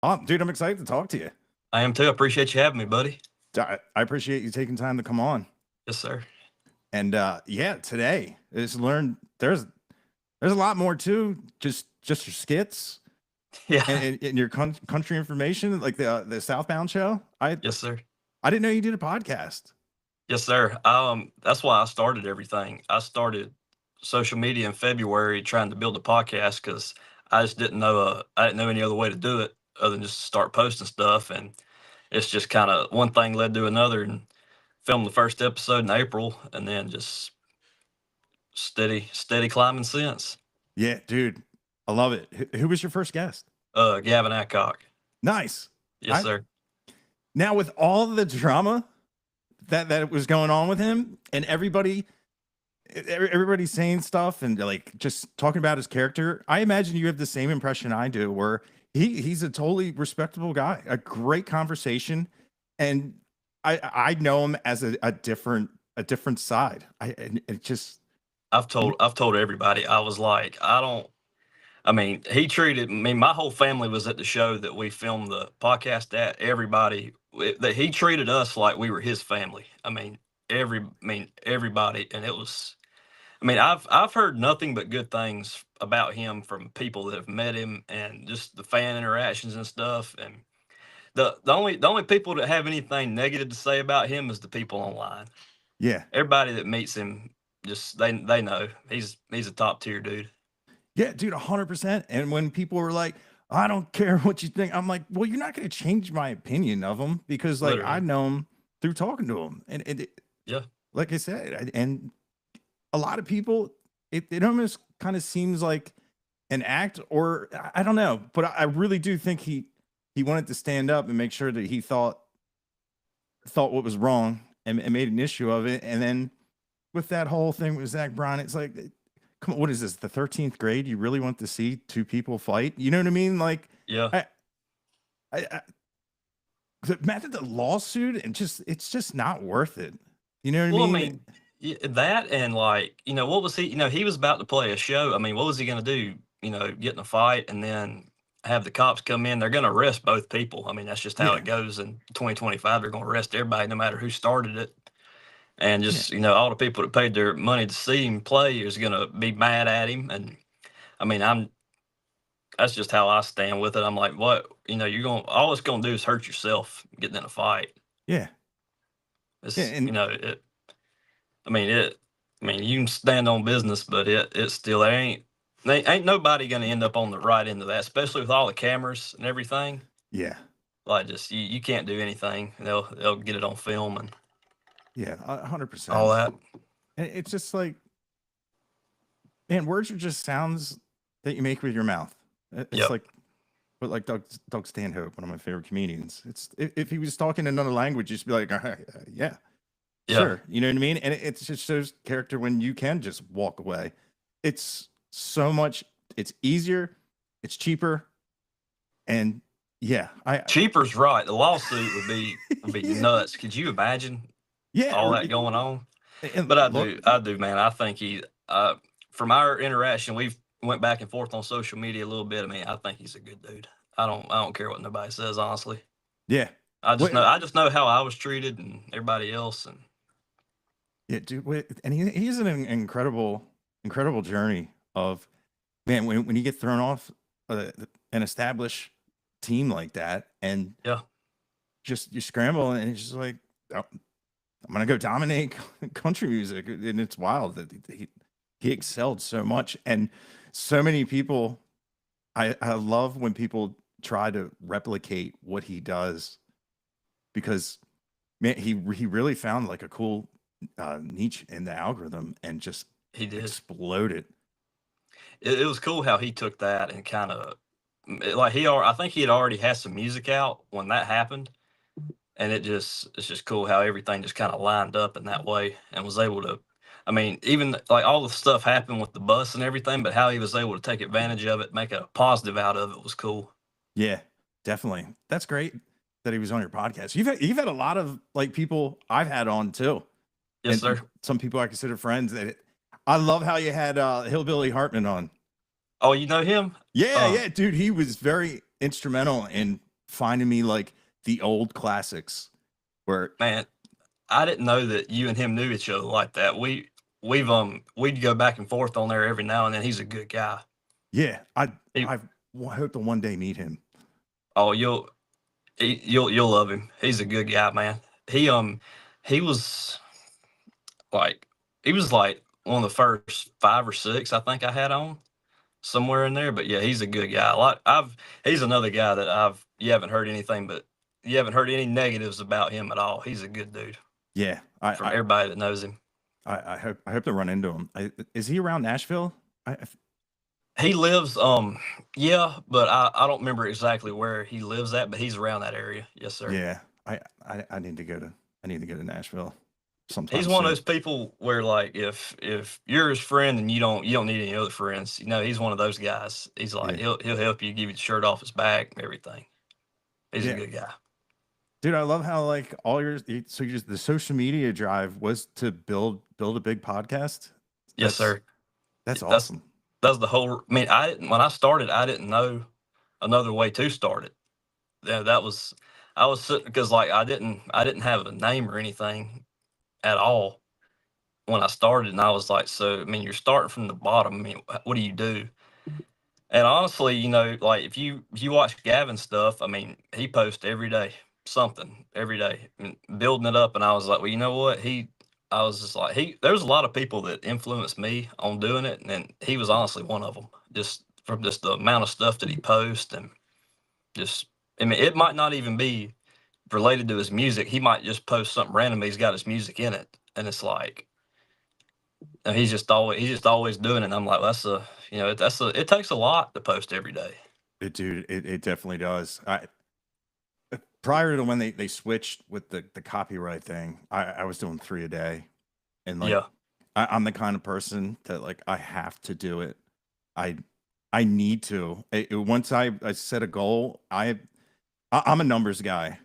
Oh, dude, I'm excited to talk to you. I am too. I appreciate you having me, buddy. I appreciate you taking time to come on. Yes, sir. And yeah, today is learn there's a lot more too. Just your skits Yeah. and your country information, like the Southbound show. Yes, sir. I didn't know you did a podcast. Yes, sir. That's why I started everything. I started social media in February trying to build a podcast because I just didn't know I didn't know any other way to do it other than just start posting stuff. And it's just kind of one thing led to another, and filmed the first episode in April, and then just steady climbing since. Yeah, dude, I love it. Who was your first guest? Gavin Adcock. Nice. Yes, sir. Now with all the drama that was going on with him, and everybody's saying stuff and like just talking about his character, I imagine you have the same impression I do, where he's a totally respectable guy, a great conversation, and I know him as a different side. I've told everybody. I was like, I mean, he treated me. My whole family was at the show that we filmed the podcast at. Everybody that he treated us like we were his family. Everybody, and it was. I've heard nothing but good things about him from people that have met him, and just the fan interactions and stuff. And the only people that have anything negative to say about him is the people online. Yeah, Everybody that meets him, just they know he's a top tier dude. yeah, dude, 100%. And when people were like, I don't care what you think, I'm like, well, you're not going to change my opinion of him because, like, Literally. I know him through talking to him. And Yeah. like I said, and a lot of people, it almost kind of seems like an act, or I don't know, but I really do think he wanted to stand up and make sure that he thought what was wrong, and made an issue of it. And then with that whole thing with Zach Bryan, it's like, come on, what is this? The 13th grade? You really want to see two people fight? You know what I mean? Like, Yeah. the method of lawsuit, and it's just not worth it. You know what Well, I mean? that, and like, what was he? He was about to play a show. I mean, what was he going to do? Get in a fight and then have the cops come in. They're going to arrest both people. I mean, that's just how Yeah. it goes in 2025. They're going to arrest everybody, no matter who started it. And just, all the people that paid their money to see him play is going to be mad at him. And I mean, that's just how I stand with it. I'm like, what, all it's going to do is hurt yourself getting in a fight. Yeah. It's, Yeah, and you can stand on business, but it's still, ain't nobody going to end up on the right end of that, especially with all the cameras and everything. yeah. Like, just, you can't do anything. They'll get it on film and Yeah, 100%. all that. And it's just like, man, words are just sounds that you make with your mouth. It's like, but like Doug Stanhope, one of my favorite comedians. It's if he was talking another language, you'd just be like, yeah, sure. You know what I mean? And it just shows character when you can just walk away. It's so much. It's easier. It's cheaper. And yeah, cheaper's right. The lawsuit would be nuts. Could you imagine? Yeah, all that going on. But I do, man. I think from our interaction, we've went back and forth on social media a little bit. I mean, I think he's a good dude. I don't care what nobody says, honestly. Yeah. I just know how I was treated and everybody else. And yeah, dude. And he's an incredible journey of, man, when you get thrown off an established team like that, and just you scramble, and it's just like, oh, I'm gonna go dominate country music, and it's wild that he excelled so much, and so many people. I love when people try to replicate what he does, because, man, he really found like a cool niche in the algorithm, and just he did exploded. It was cool how he took that and kind of like I think he had already had some music out when that happened. And it's just cool how everything just kind of lined up in that way, and was able to, I mean, even like all the stuff happened with the bus and everything, but how he was able to take advantage of it, make a positive out of it, was cool. Yeah, definitely. That's great that he was on your podcast. You've had a lot of like people I've had on too. Yes, sir. Some people I consider friends. I love how you had Hillbilly Hartman on. Oh, you know him? Yeah, yeah, dude. He was very instrumental in finding me like the old classics where Man, I didn't know that you and him knew each other like that. We'd go back and forth on there every now and then. He's a good guy. yeah, He, I hope to one day meet him. oh, you'll love him. He's a good guy, man. He was like he was like one of the first 5 or 6 I think I had on somewhere in there. But yeah, he's a good guy. He's another guy that you haven't heard anything, but you haven't heard any negatives about him at all. He's a good dude Yeah, from everybody that knows him. I hope to run into him. Is he around Nashville? He lives, yeah, but I don't remember exactly where he lives at, but he's around that area. Yes, sir. Yeah, I need to go to Nashville sometime He's one of soon. those people where like if you're his friend and you don't need any other friends, he's one of those guys. He's like Yeah, he'll help you, give you the shirt off his back, everything. He's a yeah, good guy. dude. I love how like all the social media drive was to build a big podcast. Yes, sir. That's That's awesome. that's the whole. I mean, when I started, I didn't know another way to start it. Yeah, I was sitting because like I didn't have a name or anything at all when I started, and I was like, so I mean, you're starting from the bottom. I mean, what do you do? And honestly, like if you watch Gavin's stuff, I mean, he posts every day, something every day, and building it up. And I was like, well, you know what? I was just like, there's a lot of people that influenced me on doing it, and then he was honestly one of them. Just from just the amount of stuff that he posts, and just, I mean, it might not even be related to his music. He might just post something random. He's got his music in it, and it's like, and he's just always doing it. And I'm like, it takes a lot to post every day. It definitely does. Prior to when they switched with the copyright thing, I was doing 3 a day, and like Yeah. I'm the kind of person that like I have to do it. I I need to. Once I set a goal, I'm a numbers guy,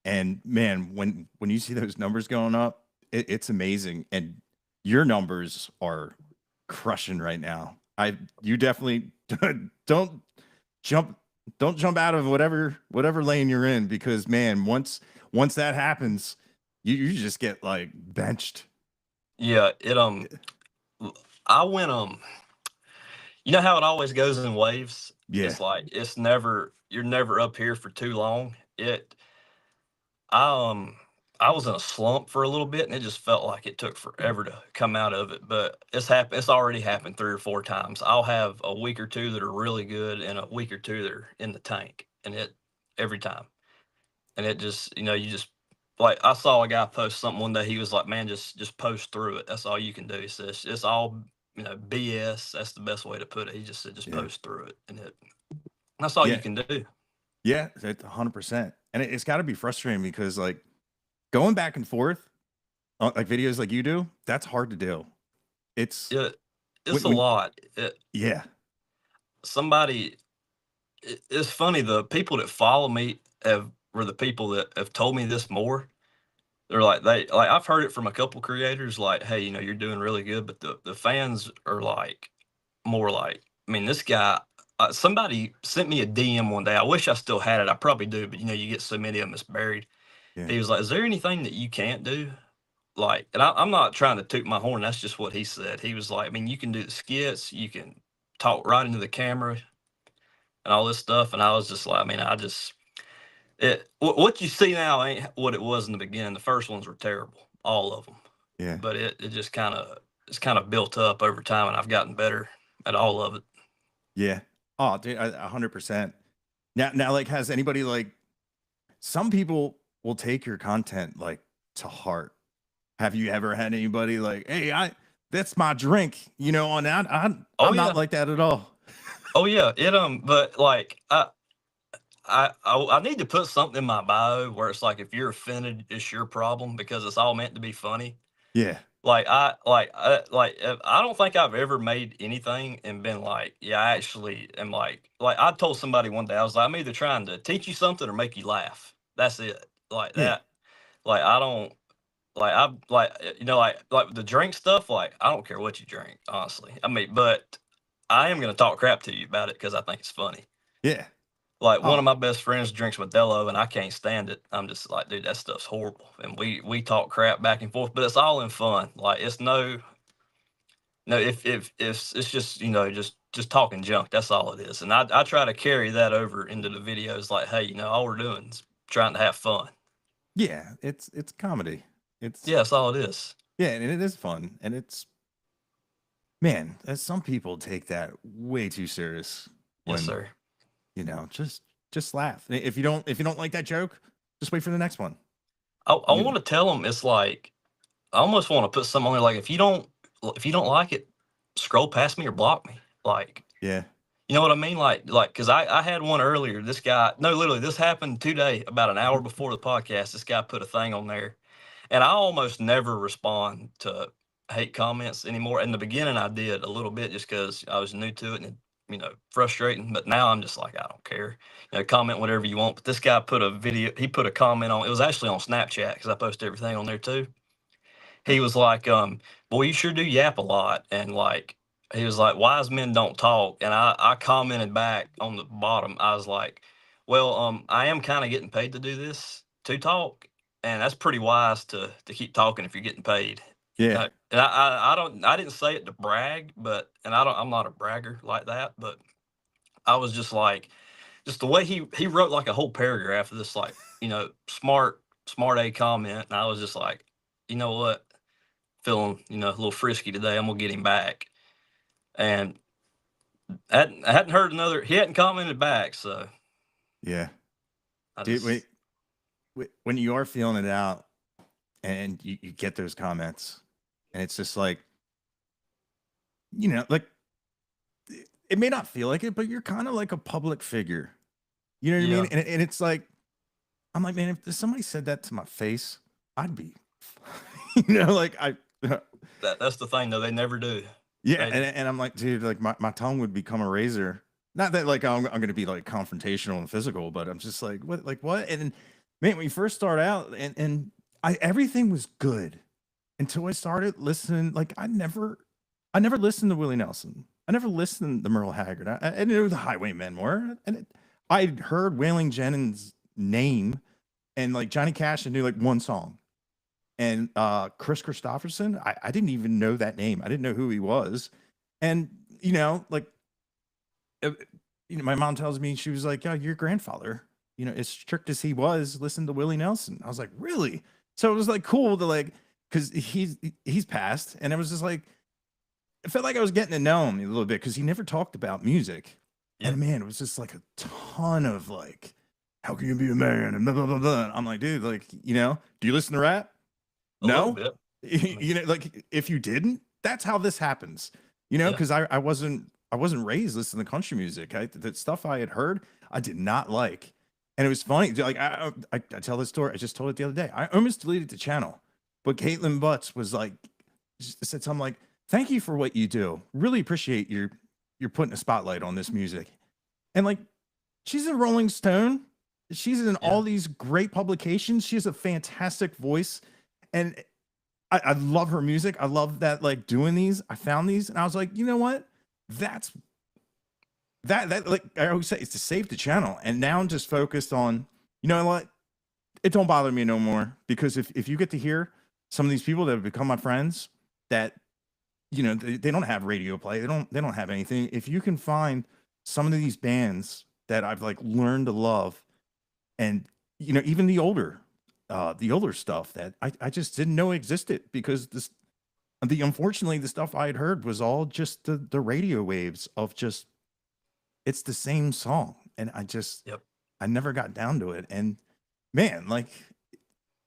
and man, when you see those numbers going up, it's amazing. And your numbers are crushing right now. You definitely don't jump don't jump out of whatever lane you're in, because man, once that happens, you just get like benched. Yeah. I went, you know how it always goes in waves? Yeah, It's like, you're never up here for too long. I, um, I was in a slump for a little bit and it just felt like it took forever to come out of it, but it's already happened 3 or 4 times. I'll have a week or 2 that are really good and a week or 2 that are in the tank, and every time. And it just, you just, like, I saw a guy post something one day. He was like, "Man, just post through it. That's all you can do." He says it's all, BS. That's the best way to put it. He just said, "Just yeah, post through it," and that's all you yeah, can do. yeah. That's 100%. And it's got to be frustrating because like going back and forth on like videos like you do, that's hard to do. It's It, it's when, a when lot. yeah, Somebody, it's funny. The people that follow me were the people that have told me this more. They're like, I've heard it from a couple creators, like, "Hey, you're doing really good," but the fans are like, more like, I mean, this guy, somebody sent me a DM one day. I wish I still had it. I probably do, but you get so many of them, it's buried. yeah, He was like, "Is there anything that you can't do?" Like, and I'm not trying to toot my horn. That's just what he said. He was like, "I mean, you can do the skits, you can talk right into the camera and all this stuff." And I was just like, I mean, what you see now ain't what it was in the beginning. The first ones were terrible, all of them. yeah, But it just it's kind of built up over time, and I've gotten better at all of it. yeah. Oh, dude, 100%. Now, like, has anybody like some people will take your content like to heart. Have you ever had anybody like, "Hey, I that's my drink," on that? Oh I'm not yeah. like that at all. Oh yeah, but like I need to put something in my bio where it's like, if you're offended, it's your problem, because it's all meant to be funny. Yeah, I don't think I've ever made anything and been like, yeah, I actually am like I told somebody one day, I was like, I'm either trying to teach you something or make you laugh. That's it. Like yeah, that. Like I don't like I like like the drink stuff. Like I don't care what you drink, honestly. I mean, but I am gonna talk crap to you about it because I think it's funny. yeah. Like one Oh, of my best friends drinks Modelo, and I can't stand it. I'm just like, dude, that stuff's horrible. And we talk crap back and forth, but it's all in fun. Like it's no, if it's just just talking junk. That's all it is. And I try to carry that over into the videos. Like, hey, all we're doing is trying to have fun. yeah, it's comedy. It's Yeah, that's all it is. yeah, and it is fun, and it's man, some people take that way too serious Yes, when, sir. just laugh. If you don't like that joke, just wait for the next one. I You want to tell them it's like I almost want to put something on there like if you don't like it, scroll past me or block me. Like yeah. you know what I mean? Like because I had one earlier. This guy, no, literally, this happened today, about an hour before the podcast. This guy put a thing on there, and I almost never respond to hate comments anymore. In the beginning, I did a little bit just because I was new to it and frustrating. But now I'm just like, I don't care. Comment whatever you want. But this guy put a video. He put a comment on. It was actually on Snapchat because I post everything on there too. He was like, "Boy, you sure do yap a lot," and like he was like, "Wise men don't talk," and I commented back on the bottom. I was like, "Well, I am kind of getting paid to do this to talk, and that's pretty wise to keep talking if you're getting paid." Yeah. And I didn't say it to brag, but I'm not a bragger like that, but I was just like just the way he wrote like a whole paragraph of this like smart a comment, and I was just like, you know what, feeling a little frisky today. I'm gonna get him back, and I hadn't heard another. He hadn't commented back, so Yeah. I Dude, just when you are feeling it out and you get those comments and it's just like, like it may not feel like it, but you're kind of like a public figure. You know what I mean? yeah. And it's like, I'm like, man, if somebody said that to my face, I'd be, like That's the thing though. They never do. yeah. They And I'm like, dude, like my tongue would become a razor. Not that like I'm going to be like confrontational and physical, but I'm just like, what? And then, man, when you first start out and everything was good until I started listening. Like I never listened to Willie Nelson. I never listened to Merle Haggard. I knew who the Highwaymen were, and I'd heard Wailing Jennings' name, and like Johnny Cash, I knew like one song, and Chris Christopherson, I didn't even know that name. I didn't know who he was, and like uh, my mom tells me she was like, "Yeah, your grandfather, as strict as he was, listened to Willie Nelson." I was like, "Really?" So it was like cool to like because he's passed, and it was just like it felt like I was getting to know him a little bit because he never talked about music. And Yep, man, it was just like a ton of like, how can you be a man? And blah, blah, blah, blah. I'm like, dude, like, do you listen to rap? a little No. bit. I mean, Like if you didn't, that's how this happens, yeah, because I wasn't raised listening to country music. The stuff I had heard, I did not like. And it was funny. Like I tell this story. I just told it the other day. I almost deleted the channel, but Caitlin Butts was like, said something like, "Thank you for what you do. Really appreciate you're putting a spotlight on this music." And like, she's in Rolling Stone. She's in yeah, all these great publications. She has a fantastic voice, and I love her music. I love that like doing these. I found these, and I was like, you know what? That's that like I always say, it's to save the channel. And now I'm just focused on, you know what? It don't bother me no more because if you get to hear some of these people that have become my friends that they don't have radio play. They don't have anything. If you can find some of these bands that I've like learned to love, and even the older stuff that I just didn't know existed because unfortunately the stuff I had heard was all just the radio waves of just it's the same song, and yep. I never got down to it. And man, like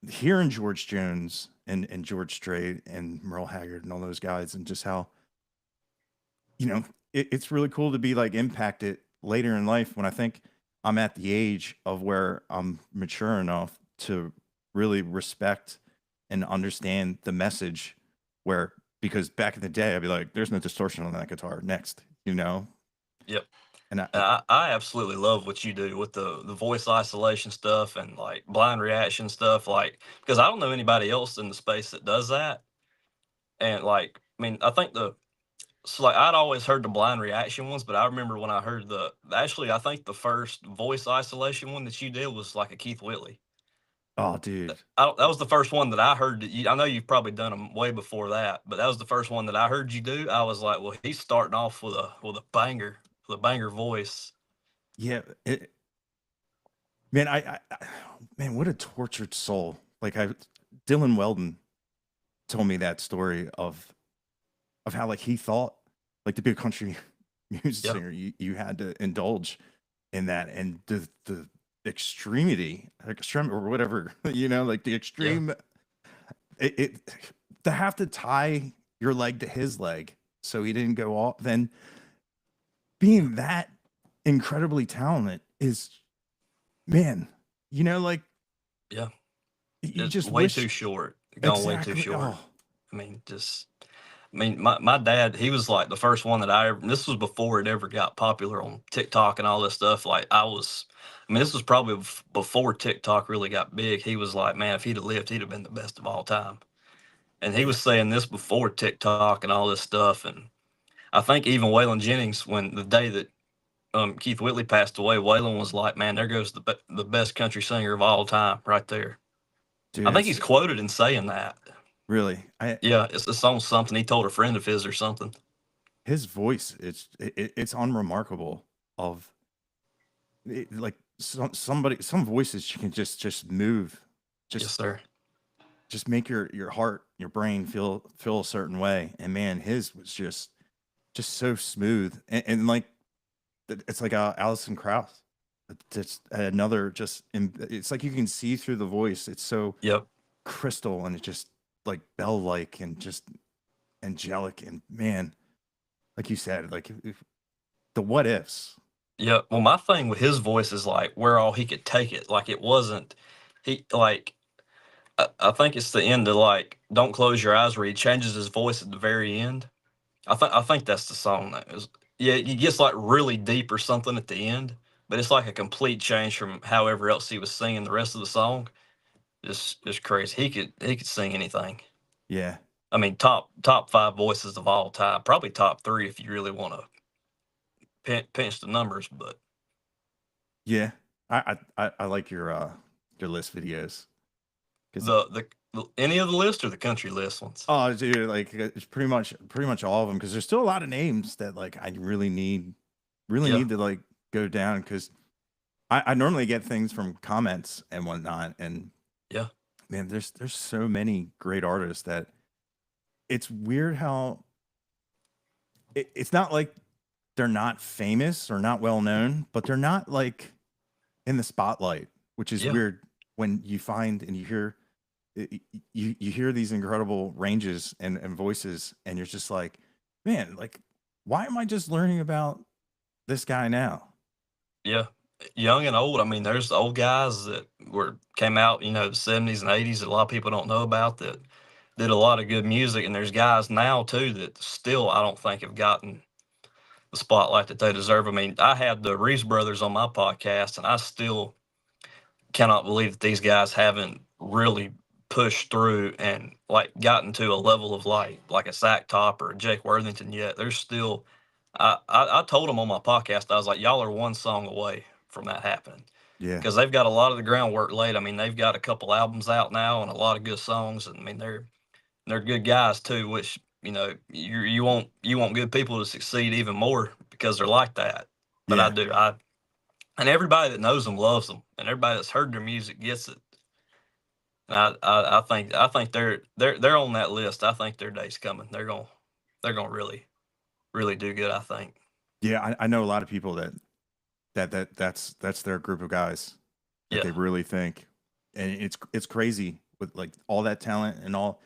hearing George Jones and George Strait and Merle Haggard and all those guys, and just how it's really cool to be like impacted later in life when I think I'm at the age of where I'm mature enough to really respect and understand the message where because back in the day I'd be like, there's no distortion on that guitar next, Yep. and And I absolutely love what you do with the voice isolation stuff and like blind reaction stuff. Like because I don't know anybody else in the space that does that. And like, I mean, I think So like I'd always heard the blind reaction ones, but I remember when I heard I think the first voice isolation one that you did was like a Keith Whitley. Oh, dude. That was the first one that I heard that I know you've probably done them way before that, but that was the first one that I heard you do. I was like, well, he's starting off with a banger voice. Yeah, man, man, what a tortured soul. Like Dylan Weldon told me that story of how like he thought like to be a country music Yeah, singer, you had to indulge in that, and the extremity, like extreme or whatever, like the yeah, extreme, it to have to tie your leg to his leg so he didn't go off. Then being that incredibly talented is, man, like yeah. you It's just way wish too short. Gone way too exactly. short. Oh, I mean, just my dad, he was like the first one that I ever, this was before it ever got popular on TikTok and all this stuff. This was probably before TikTok really got big. He was like, man, if he'd have lived, he'd have been the best of all time. And he yeah, was saying this before TikTok and all this stuff. And I think even Waylon Jennings, when the day that Keith Whitley passed away, Waylon was like, man, there goes the best country singer of all time right there. dude, I think that's he's quoted in saying that. really Yeah, it's on something. He told a friend of his or something. his voice. It's unremarkable. Like some voices you can just move, Yes, just sir. just make your heart, your brain feel a certain way. And man, his was just so smooth, and like it's like Alison Krauss. Just another it's like you can see through the voice. It's so Yep. crystal, and it's just like bell like and just angelic. And man, like you said, like if the what ifs. Yeah. Well, my thing with his voice is like where all he could take it. Like it wasn't he like I think it's the end of like Don't Close Your Eyes where he changes his voice at the very end. I think that's the song that is, yeah, he gets like really deep or something at the end, but it's like a complete change from however else he was singing the rest of the song. Just crazy. He could sing anything. Yeah, I mean, top five voices of all time, probably top three if you really want to pinch the numbers. But yeah. I like your list videos because any of the list or the country list ones. oh, dude, like it's pretty much all of them, because there's still a lot of names that like I really Yeah, need to like go down, because I normally get things from comments and whatnot, and yeah, man, there's so many great artists that it's weird how it's not like they're not famous or not well known, but they're not like in the spotlight, which is yeah, weird when you find and you hear you hear these incredible ranges and voices, and you're just like, man, like why am I just learning about this guy now? yeah. Young and old. I mean, there's the old guys that came out, the 70s and 80s that a lot of people don't know about that did a lot of good music, and there's guys now too that still I don't think have gotten the spotlight that they deserve. I mean, I had the Reese brothers on my podcast, and I still cannot believe that these guys haven't really pushed through and like gotten to a level of like a Sack Top or a Jake Worthington yet. There's still I told them on my podcast, I was like, y'all are one song away from that happening. Yeah, Because they've got a lot of the groundwork laid. I mean, they've got a couple albums out now and a lot of good songs. And I mean, they're good guys too, which you want good people to succeed even more because they're like that. But I yeah, do. And everybody that knows them loves them, and everybody that's heard their music gets it. And I think they're on that list. I think their day's coming. They're gonna really do good. I think. yeah. I know a lot of people that's their group of guys that Yeah. they really think, and it's crazy with like all that talent and all,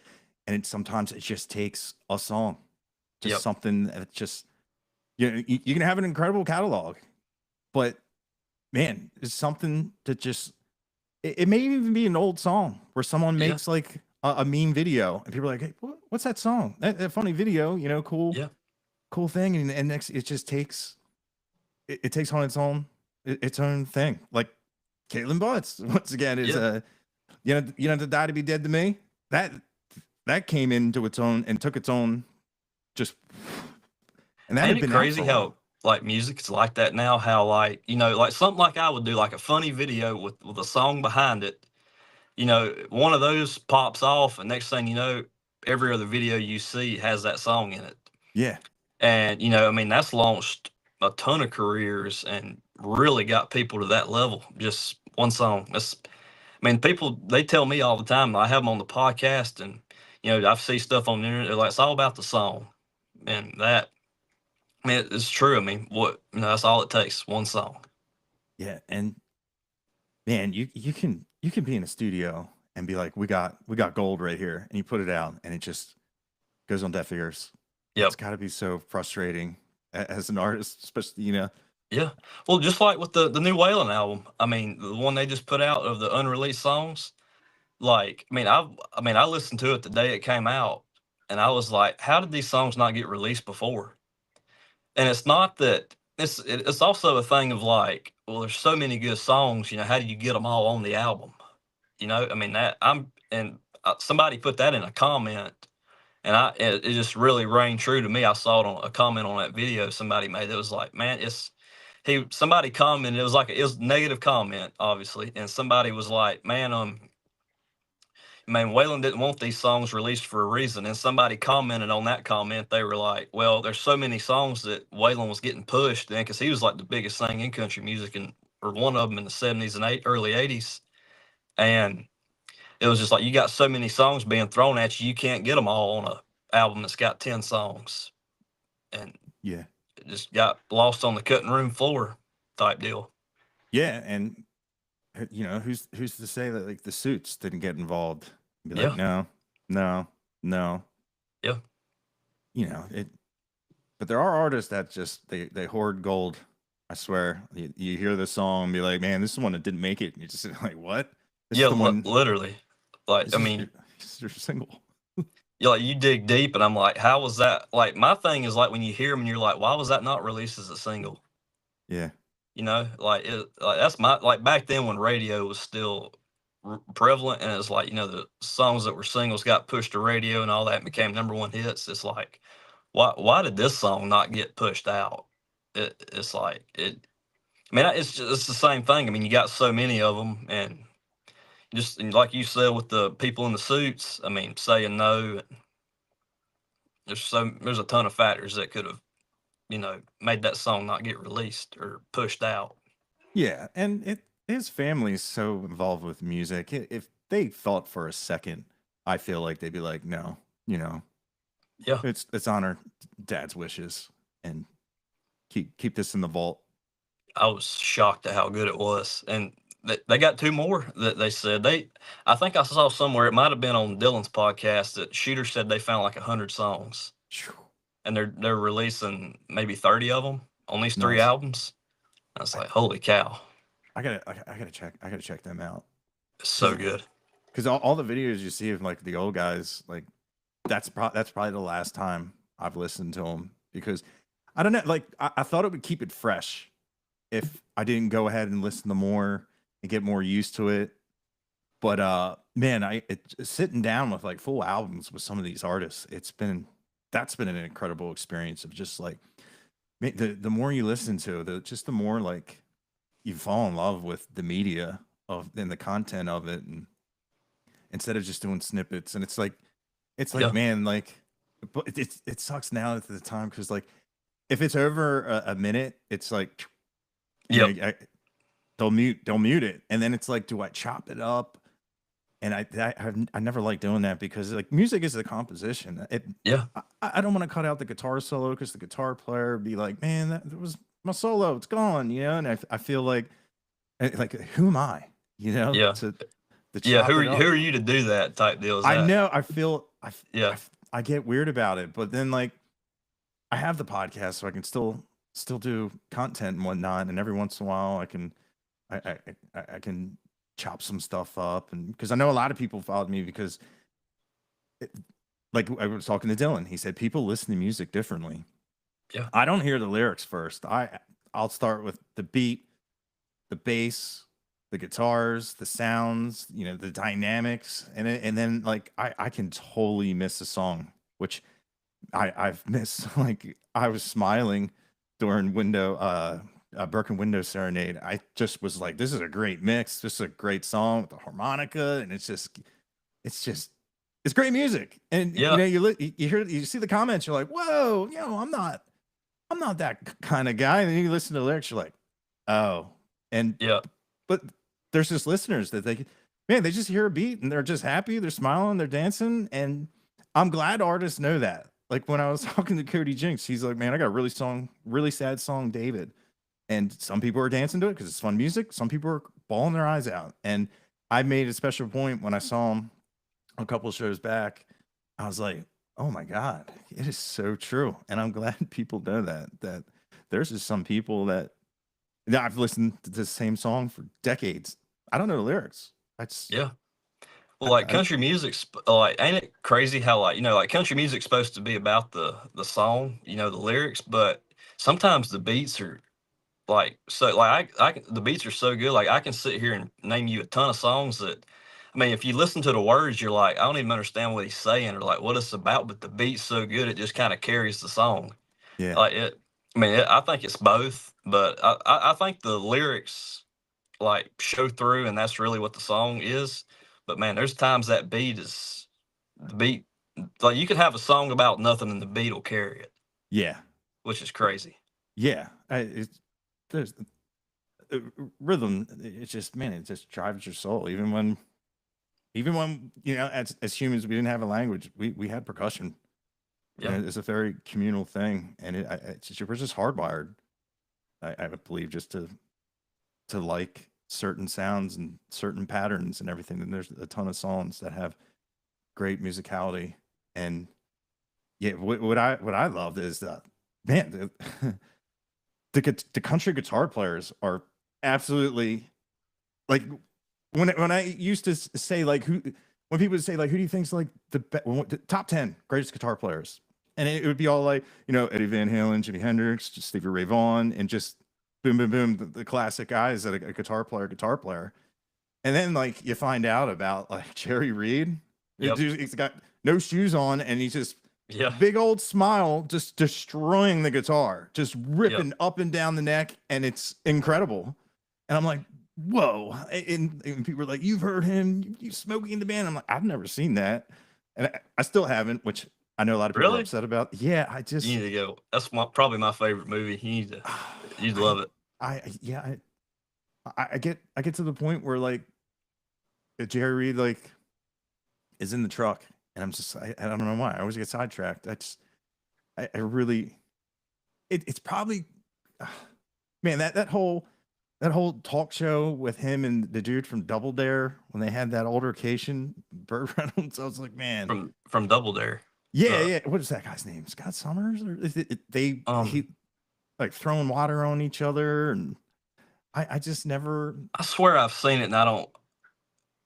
and sometimes it just takes a song, just Yep. something that just you can have an incredible catalog, but man, it's something that just it may even be an old song where someone Yeah. makes like a meme video, and people are like, hey, what's that song? That funny video, Yeah. cool thing, and next it just takes it takes on its own thing. Like Caitlin Butts once again is Yeah. a to die to be dead to me. That came into its own and took its own just And that Ain't had it been out for crazy a while. how like music's like that now? How like like something like I would do like a funny video with a song behind it. One of those pops off, and next thing you know, every other video you see has that song in it. Yeah. And I mean, that's launched a ton of careers and really got people to that level. Just one song. I mean, people they tell me all the time. I have them on the podcast, and I see stuff on the internet. They're like, it's all about the song, and that. I mean, it's true. I mean, that's all it takes. One song. Yeah. And man, you can be in a studio and be like, we got gold right here, and you put it out, and it just goes on deaf ears. It's Yep. got to be so frustrating as an artist, especially Yeah. Well, just like with the new Waylon album. I mean, the one they just put out of the unreleased songs. Like, I listened to it the day it came out, and I was like, how did these songs not get released before? And it's not that it's also a thing of like, well, there's so many good songs. How do you get them all on the album? I mean that I'm and somebody put that in a comment, and it just really rang true to me. I saw it on a comment on that video somebody made. That was like, man, somebody commented. It was a negative comment, obviously, and somebody was like, man, Waylon didn't want these songs released for a reason. And somebody commented on that comment. They were like, well, there's so many songs that Waylon was getting pushed in because he was like the biggest thing in country music or one of them in the 70s and early 80s. And it was just like, you got so many songs being thrown at you, you can't get them all on a album that's got 10 songs. And yeah, it just got lost on the cutting room floor type deal. yeah. And who's to say that like the Suits didn't get involved? Be like, Yeah. no, no, no. Yeah. It. But there are artists that just they hoard gold. I swear. You hear the song and be like, man, this is the one that didn't make it. And you're just like, what? This is Yeah. the one. Literally. Like, This is your single. you dig deep, and I'm like, how was that? Like, my thing is like when you hear them, and you're like, why was that not released as a single? Yeah, Like that's my like back then when radio was still prevalent, and it's like the songs that were singles got pushed to radio and all that and became #1 hits. It's like, why did this song not get pushed out? It's like it. I mean, it's the same thing. I mean, you got so many of them, and just and like you said with the people in the suits. I mean, saying no. There's a ton of factors that could have made that song not get released or pushed out. yeah. And his family's so involved with music. If they thought for a second, I feel like they'd be like, no, Yeah, it's honor dad's wishes and keep this in the vault. I was shocked at how good it was, and they got two more that they said they. I think I saw somewhere it might have been on Dylan's podcast that Shooter said they found like 100 songs, Phew. and they're releasing maybe 30 of them on these three Nice. albums. I was I, like, holy cow, I gotta check them out it's so because good. all the videos you see of like the old guys, like that's probably the last time I've listened to them because I don't know, like I thought it would keep it fresh if I didn't go ahead and listen to more and get more used to it. But man, sitting down with like full albums with some of these artists, that's been an incredible experience of just like the more you listen to the more like you fall in love with the media of and the content of it, and instead of just doing snippets. And it's like Yeah, man, like but it sucks now at the time because like if it's over a minute, it's like yep, they'll mute it, and then it's like, do I chop it up? And I never like doing that because like music is a composition. yeah, I don't want to cut out the guitar solo because the guitar player would be like, man, that was my solo, it's gone, and I feel like who am I, yeah, to yeah. chop it Who up. are you to do that type deal? Is I that know I feel yeah, I get weird about it, but then like I have the podcast, so I can still do content and whatnot, and every once in a while I can chop some stuff up, and because I know a lot of people followed me because it, like I was talking to Dylan, he said people listen to music differently. yeah, I don't hear the lyrics first. I'll start with the beat, the bass, the guitars, the sounds, the dynamics, and then like I can totally miss a song, which I've missed like I was smiling during Broken Window Serenade. I just was like, this is a great mix. This is a great song with the harmonica, and it's just it's great music. And Yeah, you hear you see the comments, you're like, whoa, I'm not that kind of guy. And then you listen to the lyrics, you're like, oh, and yeah, but there's just listeners that they just hear a beat and they're just happy, they're smiling, they're dancing, and I'm glad artists know that. Like when I was talking to Cody Jinks, he's like, "Man, I got a really sad song, David," and some people are dancing to it because it's fun music. Some people are bawling their eyes out, and I made a special point when I saw him a couple of shows back. I was like, "Oh my god, it is so true," and I'm glad people know that there's just some people that I've listened to the same song for decades. I don't know the lyrics. That's yeah. Well, like I country music's like, ain't it crazy how like like country music's supposed to be about the song, the lyrics, but sometimes the beats are like so like the beats are so good. Like I can sit here and name you a ton of songs that, I mean, if you listen to the words, you're like, I don't even understand what he's saying or like what it's about, but the beat's so good it just kind of carries the song. yeah. Like it, I mean, I think it's both, but I think the lyrics like show through, and that's really what the song is. But man, there's times that the beat, like you could have a song about nothing and the beat will carry it, Yeah. which is crazy. Yeah. There's rhythm. It's just, man, it just drives your soul. Even when, as humans, we didn't have a language. We had percussion. Yeah, It's a very communal thing. And it's just, we're just hardwired, I would believe, just to like certain sounds and certain patterns and everything. And there's a ton of songs that have great musicality. And yeah, what I loved is that, man, the country guitar players are absolutely like when I used to say like who when people would say like who do you think's like the top 10 greatest guitar players, and it would be all like Eddie Van Halen, Jimi Hendrix, just Stevie Ray Vaughan, and just boom boom boom the classic guys that a guitar player, and then like you find out about like Jerry Reed. yep, He's got no shoes on and he's just yeah, big old smile, just destroying the guitar, just yep. ripping up and down the neck, and it's incredible. And I'm like, whoa! And people are like, "You've heard him? You Smokey in the band?" I'm like, "I've never seen that, and I still haven't." Which I know a lot of people are Really? upset about. Yeah, You need to go. That's probably my favorite movie. You'd love it. yeah, I get to the point where like Jerry Reed like is in the truck, and I don't know why I always get sidetracked. I really it's probably man that whole talk show with him and the dude from Double Dare when they had that altercation, Burt Reynolds. I was like, man, From Double Dare. yeah, Uh, yeah. What is that guy's name? Scott Summers, or is um, he like throwing water on each other, and I just never, I swear I've seen it, and I don't.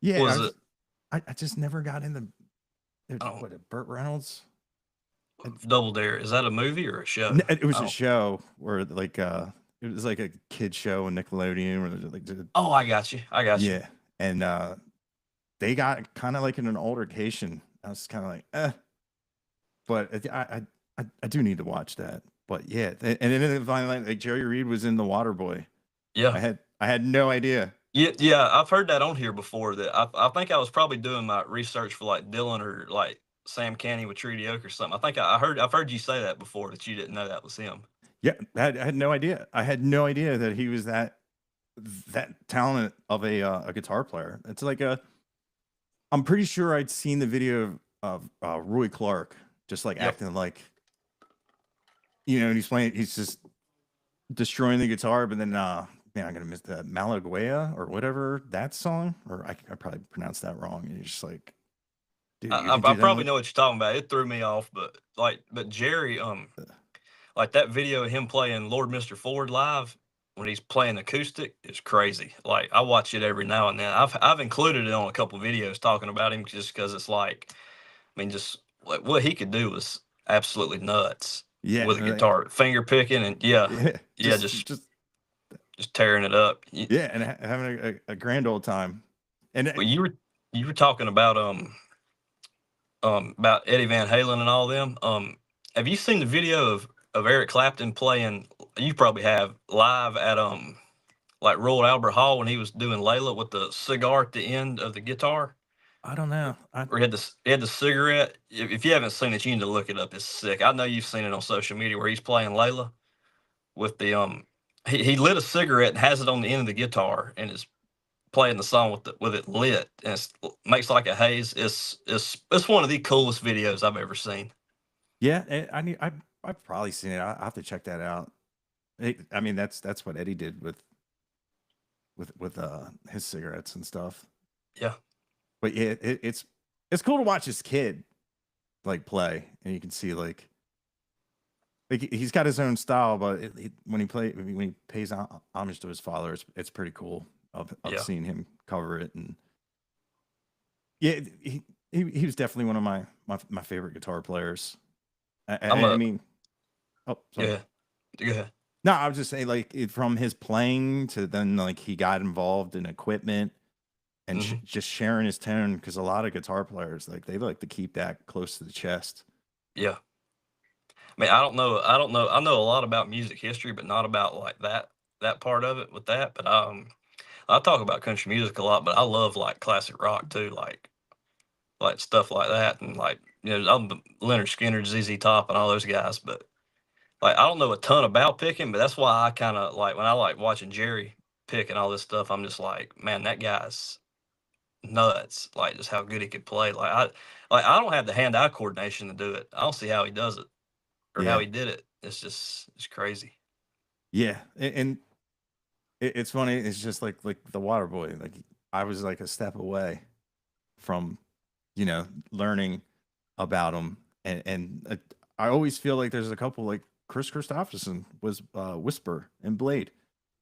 yeah, Was it? I just never got in the I don't. what Burt Reynolds. Double Dare, is that a movie or a show? It was I a don't. show where like it was like a kid show on Nickelodeon where they like Oh, I got you. I got you. yeah, and they got kind of like in an altercation. I was kind of like, but I do need to watch that. But yeah, and then finally like Jerry Reed was in The Waterboy. Yeah. I had no idea. Yeah, yeah, I've heard that on here before. That I think I was probably doing my research for like Dylan or like Sam Canny with Treaty Oak or something. I think I've heard you say that before, that you didn't know that was him. Yeah, I had no idea. I had no idea that he was that talented of a guitar player. It's like I'm pretty sure I'd seen the video of Roy Clark just like Yep. acting like and he's just destroying the guitar, but then man, I'm gonna miss that Malagueya or whatever that song, or I probably pronounced that wrong. And you're just like, dude, you can I do that. probably know what you're talking about. It threw me off, but Jerry, like that video of him playing Lord Mr. Ford live when he's playing acoustic is crazy. Like I watch it every now and then. I've included it on a couple videos talking about him just because it's like, I mean, just like what he could do was absolutely nuts Yeah, with a guitar, finger picking, and yeah, yeah, yeah, just tearing it up. yeah, and having a grand old time. And Well, you were talking about Eddie Van Halen and all them. Have you seen the video of Eric Clapton playing? You probably have, live at like Royal Albert Hall when he was doing Layla with the cigar at the end of the guitar. I don't know. Or he had the cigarette. If you haven't seen it, you need to look it up. It's sick. I know you've seen it on social media where he's playing Layla with the he lit a cigarette and has it on the end of the guitar and is playing the song with it lit, and makes like a haze. It's one of the coolest videos I've ever seen. Yeah, I've probably seen it. I have to check that out. I mean, that's what Eddie did with his cigarettes and stuff. Yeah. But yeah, it's cool to watch his kid like play, and you can see like he's got his own style, but when he pays homage to his father, it's pretty cool of seeing him cover it. And yeah, he was definitely one of my favorite guitar players. I mean, oh, sorry. Yeah, go ahead. No, I was just saying, like, from his playing to then, like, he got involved in equipment and just sharing his tone, because a lot of guitar players, like, they like to keep that close to the chest. Yeah. I mean, I don't know. I know a lot about music history, but not about like that part of it with that. But I talk about country music a lot, but I love like classic rock too, like stuff like that, and like, I'm Leonard Skinner, ZZ Top, and all those guys. But like, I don't know a ton about picking, but that's why I kind of like when I like watching Jerry pick and all this stuff. I'm just like, man, that guy's nuts. Like, just how good he could play. I don't have the hand-eye coordination to do it. I don't see how he does it or how Yeah. he did it. It's crazy. Yeah, and it's funny. It's just like the Water Boy. Like, I was like a step away from, learning about him, and I always feel like there's a couple, like Chris Christopherson was Whisper and Blade.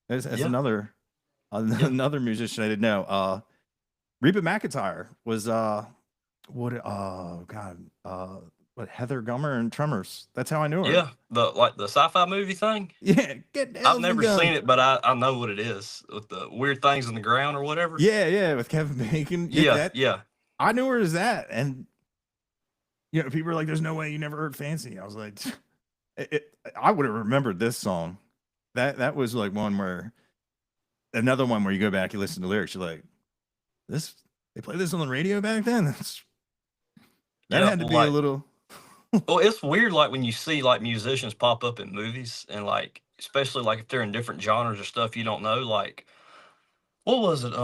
As Yeah. another musician I didn't know. Reba McEntire was Heather Gummer and Tremors. That's how I knew her. Yeah, the sci-fi movie thing. Yeah, get down. I've never seen it, but I know what it is, with the weird things in the ground or whatever. Yeah, with Kevin Bacon. Yeah. I knew her as that, and people were like, "There's no way you never heard Fancy." I was like, I would have remembered this song. That was like another one where you go back, you listen to lyrics, you're like, this, they played this on the radio back then. That had to be a little. Well, it's weird, like when you see like musicians pop up in movies, and like especially like if they're in different genres or stuff you don't know. Like, what was it?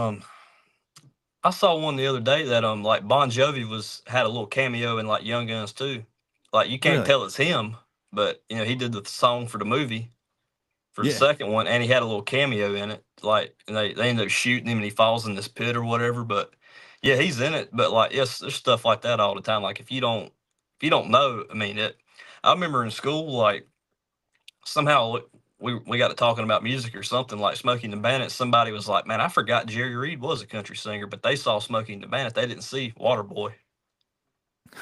I saw one the other day that like Bon Jovi had a little cameo in like Young Guns too. Like, you can't tell it's him, but he did the song for the movie for the second one, and he had a little cameo in it. Like, and they end up shooting him, and he falls in this pit or whatever. But yeah, he's in it. But like, yes, there's stuff like that all the time. Like, if you don't know, I mean, I remember in school, like, somehow we got to talking about music or something, like Smokey and the Bandit. Somebody was like, "Man, I forgot Jerry Reed was a country singer," but they saw Smokey and the Bandit. They didn't see Waterboy.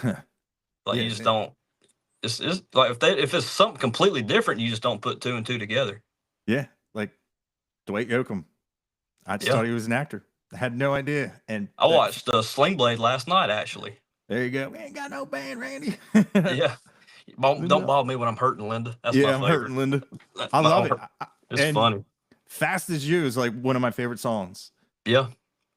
Like, you just don't. It's like if it's something completely different, you just don't put two and two together. Yeah, like Dwight Yoakam. I just thought he was an actor. I had no idea. And I watched Sling Blade last night, actually. There you go. We ain't got no band, Randy. Yeah. Don't bother me when I'm hurting, Linda. That's my favorite. I'm hurting, Linda. I love it. It's funny. Fast as You is like one of my favorite songs. Yeah.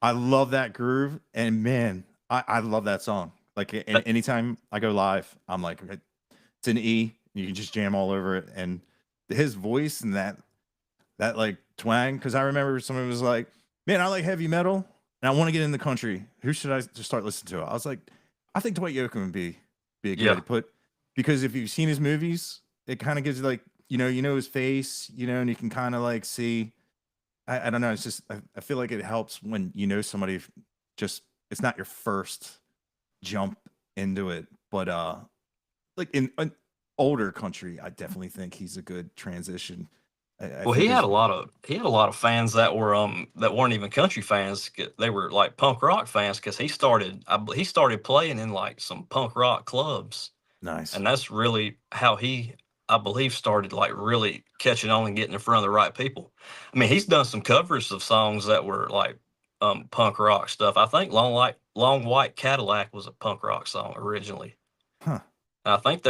I love that groove. And man, I love that song. Like, anytime I go live, I'm like, it's an E. You can just jam all over it. And his voice and that like twang. Because I remember someone was like, "Man, I like heavy metal and I want to get in the country. Who should I just start listening to?" I was like, I think Dwight Yoakam would be a good guy to put, because if you've seen his movies, it kind of gives you like, you know his face, and you can kind of like see. I don't know. It's just I feel like it helps when somebody, just it's not your first jump into it, but like in an older country, I definitely think he's a good transition. Well, he had a lot of fans that weren't even country fans. They were like punk rock fans, because he started playing in like some punk rock clubs. Nice. And that's really how he, I believe, started like really catching on and getting in front of the right people. I mean, he's done some covers of songs that were like punk rock stuff. I think Long White Cadillac was a punk rock song originally. Huh. And I think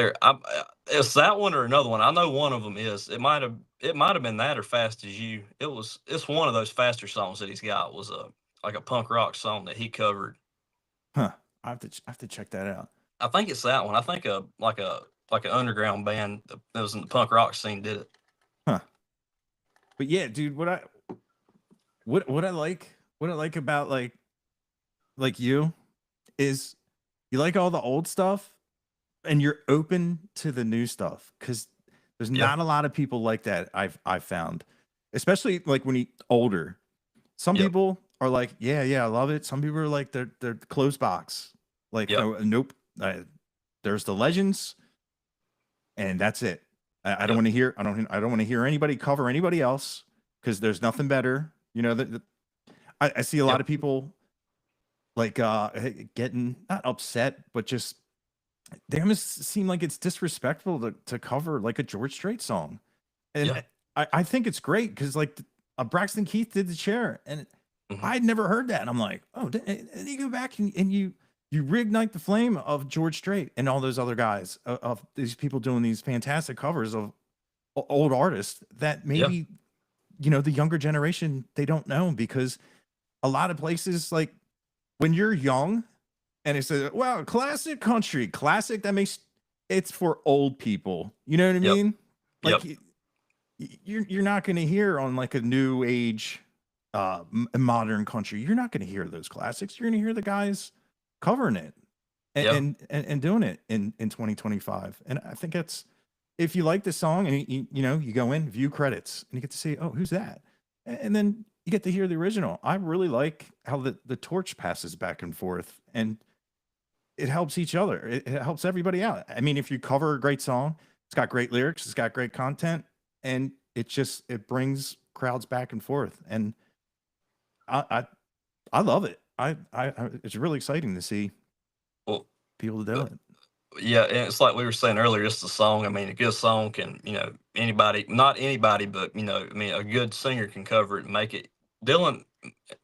it's that one or another one. I know one of them is. It might have been that or Fast as You. It's one of those faster songs that he's got. Was a like a punk rock song that he covered. Huh. I have to check that out. I think it's that one. I think like an underground band that was in the punk rock scene did it. Huh. But yeah, dude, what I like about like you is you like all the old stuff and you're open to the new stuff because there's Yeah, not a lot of people like that I've found, especially like when you older. Some yep, people are like, yeah, I love it. Some people are like, they're closed box. Like, yep, nope. There's the legends, and that's it. I don't yep, want to hear. I don't want to hear anybody cover anybody else because there's nothing better. I see a lot yep, of people like getting not upset, but just they almost seem like it's disrespectful to cover like a George Strait song. And yeah. I think it's great because like Braxton Keith did the chair, and Hmm. I'd never heard that. And I'm like, oh, and you go back and you reignite the flame of George Strait and all those other guys of these people doing these fantastic covers of old artists that Yeah, maybe the younger generation they don't know because a lot of places like when you're young and it says, wow, classic country, classic, that makes it's for old people. You know what I yep, mean? yep, Like you're not going to hear on like a new age modern country. You're not going to hear those classics. You're going to hear the guys covering it and, yeah, and doing it in 2025. And I think that's if you like the song and you go in view credits and you get to see, oh, who's that? And then you get to hear the original. I really like how the torch passes back and forth and it helps each other. It helps everybody out. I mean, if you cover a great song, it's got great lyrics, it's got great content, and it brings crowds back and forth. And I I love it. It's really exciting to see well, people do it. yeah, and it's like we were saying earlier, it's the song. I mean, a good song can, anybody, not anybody, but I mean, a good singer can cover it and make it. Dylan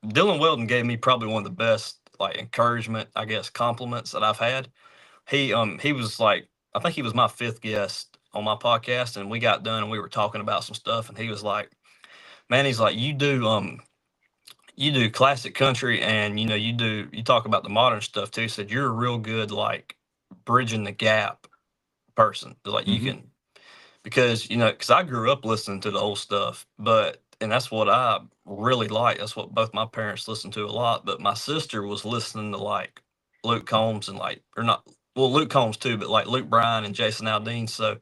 Dylan Weldon gave me probably one of the best like encouragement, I guess, compliments that I've had. He was like, I think he was my fifth guest on my podcast, and we got done and we were talking about some stuff, and he was like, "Man, he's like, you do classic country, and you talk about the modern stuff too." He said you're a real good like bridging the gap person. Like you Hmm. can because I grew up listening to the old stuff, and that's what I really like. That's what both my parents listened to a lot. But my sister was listening to like Luke Combs and like, or not, well, Luke Combs too, but like Luke Bryan and Jason Aldean. So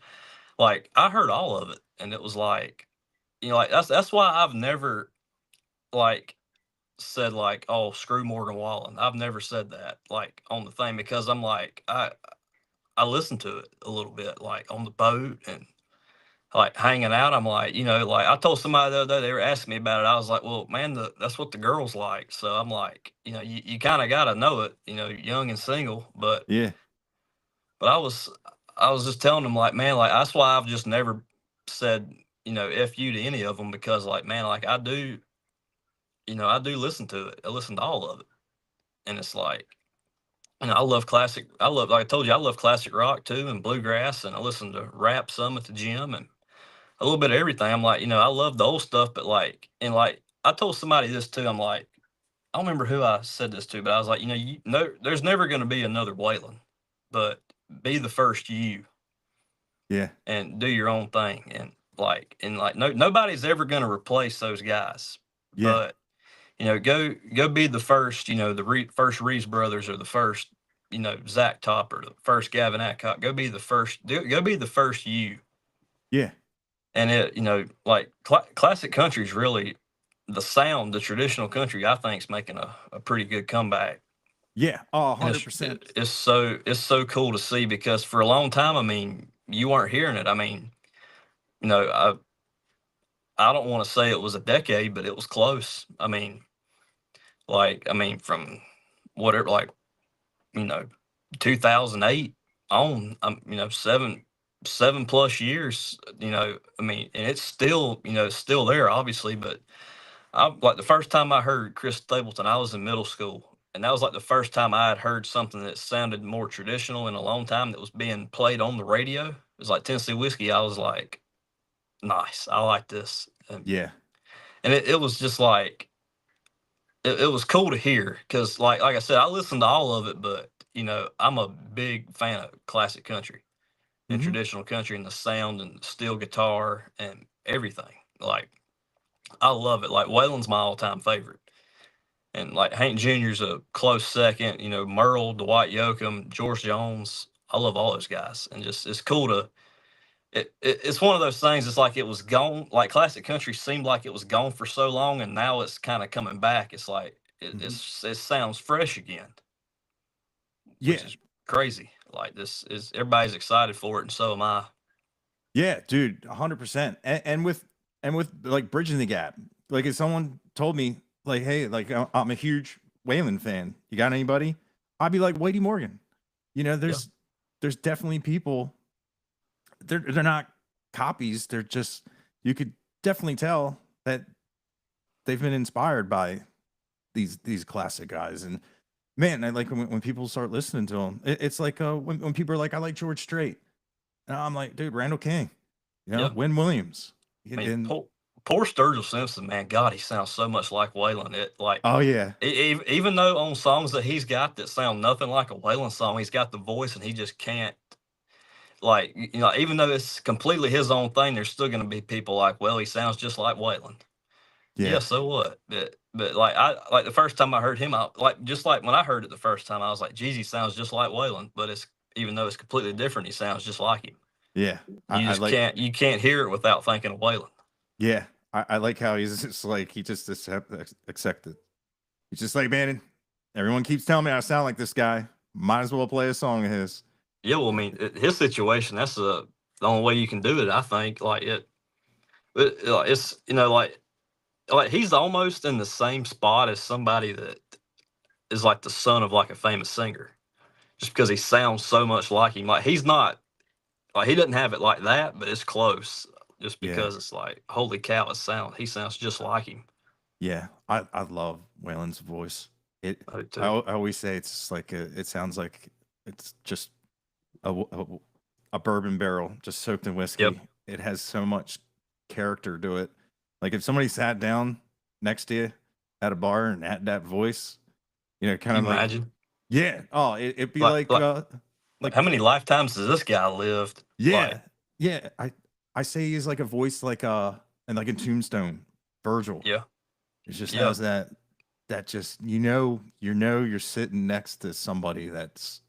like I heard all of it, and it was like, like that's why I've never like said like, oh, screw Morgan Wallen. I've never said that like on the thing because I'm like I listened to it a little bit like on the boat and like hanging out. I'm like, like I told somebody the other day, they were asking me about it. I was like, well, man, that's what the girls like. So I'm like, you kind of got to know it, young and single. Yeah, But I was just telling them like, man, like that's why I've just never said, F you to any of them because like, man, like I do listen to it. I listen to all of it. And it's like, I love classic. Like I told you, I love classic rock too and bluegrass. And I listen to rap some at the gym and a little bit of everything. I'm like, I love the old stuff, but like, and like, I told somebody this too. I'm like, I don't remember who I said this to, but I was like, there's never going to be another Waylon, but be the first you yeah, and do your own thing. And no, nobody's ever going to replace those guys, yeah, but go be the first, first Reeves brothers or the first, Zach Topper, the first Gavin Adcock. Go be the first. Go be the first you. yeah, And like classic country is really the sound, the traditional country, I think is making a pretty good comeback. yeah. Oh, And 100%. it's so cool to see because for a long time, I mean, you weren't hearing it. I mean, you know, I I don't want to say it was a decade, but it was close. I mean, from whatever, like, you know, 2008 on, 7 plus years, I mean, and it's still there, obviously, but I like the first time I heard Chris Stapleton, I was in middle school, and that was like the first time I had heard something that sounded more traditional in a long time that was being played on the radio. It was like Tennessee Whiskey. I was like, nice, I like this, Yeah. and it was just like it was cool to hear because like I said, I listened to all of it, but I'm a big fan of classic country and Hmm. traditional country and the sound and steel guitar and everything. Like I love it. Like Waylon's my all-time favorite. And like Hank Jr.'s a close second, Merle, Dwight Yoakam, George Jones. I love all those guys. And just it's cool to it's one of those things, it's like it was gone, like classic country seemed like it was gone for so long and now it's kind of coming back. It's like Hmm. it sounds fresh again, which Yeah. is crazy. Like this is everybody's excited for it and so am I. Yeah, dude, 100%. And with like bridging the gap, like if someone told me like, hey, like I'm a huge Waylon fan, you got anybody? I'd be like Wadey Morgan. You know, Yeah. there's definitely people. They're not copies. They're just, you could definitely tell that they've been inspired by these classic guys. And man, I like when people start listening to them. It's like when people are like, I like George Strait, and I'm like, dude, Randall King, Yeah. Wynn Williams. I mean, And poor Sturgill Simpson, man. God, he sounds so much like Waylon. It like oh yeah, even though on songs that he's got that sound nothing like a Waylon song, he's got the voice and he just can't. Like even though it's completely his own thing, there's still going to be people like, well, he sounds just like Waylon. Yeah, yeah, so what? But like I like the first time I heard him, I like just like when I heard it the first time, I was like, Jeezy sounds just like Waylon, but it's even though it's completely different, he sounds just like him. yeah. You I just like, can't hear it without thinking of Waylon. yeah. I like how he's just like he just accepted. He's just like, man, everyone keeps telling me I sound like this guy. Might as well play a song of his. Yeah, well, I mean, his situation, that's the only way you can do it, I think. Like like, it's like he's almost in the same spot as somebody that is like the son of like a famous singer, just because he sounds so much like him. Like he's not like he doesn't have it like that, but it's close. Just Yeah, because it's like, holy cow, he sounds just like him. yeah. I love Waylon's voice. I do I, too. I always say it's just like it sounds like it's just a bourbon barrel just soaked in Yep. whiskey. It has so much character to it. Like if somebody sat down next to you at a bar and had that voice, kind You of like, imagine? yeah. Oh, it'd be Like, like like, like how like many lifetimes has this guy lived? Like, yeah, yeah. I say he's like a voice like and like in Tombstone, Virgil. yeah, It just yeah. has that just you're sitting next to somebody that's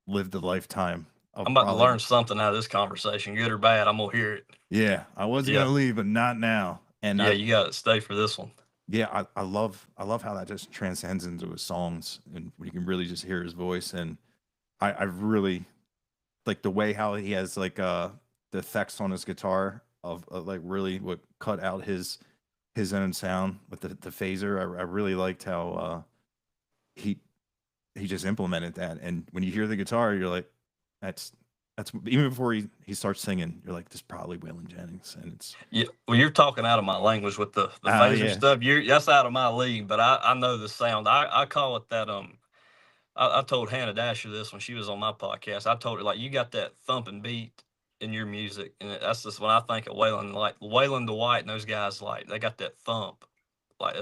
lived a lifetime I'm of about to probably. learn something out of this conversation, good or bad. I'm gonna hear it. Yeah, I was Yeah, gonna leave, but not now. And yeah. You got to stay for this one. yeah, I love how that just transcends into his songs, and you can really just hear his voice. And I really like the way how he has like the effects on his guitar of like really what cut out his own sound with the phaser. I really liked how he he just implemented that. And when you hear the guitar, you're like, that's even before he starts singing, you're like, this is probably Waylon Jennings, and it's Yeah, well, you're talking out of my language with the oh phaser yeah, stuff. That's out of my league, but I know the sound. I call it that. I told Hannah Dasher this when she was on my podcast. I told her like you got that thumping beat in your music, and that's just when I think of Waylon, like Waylon Dwight and those guys, like they got that thump. Like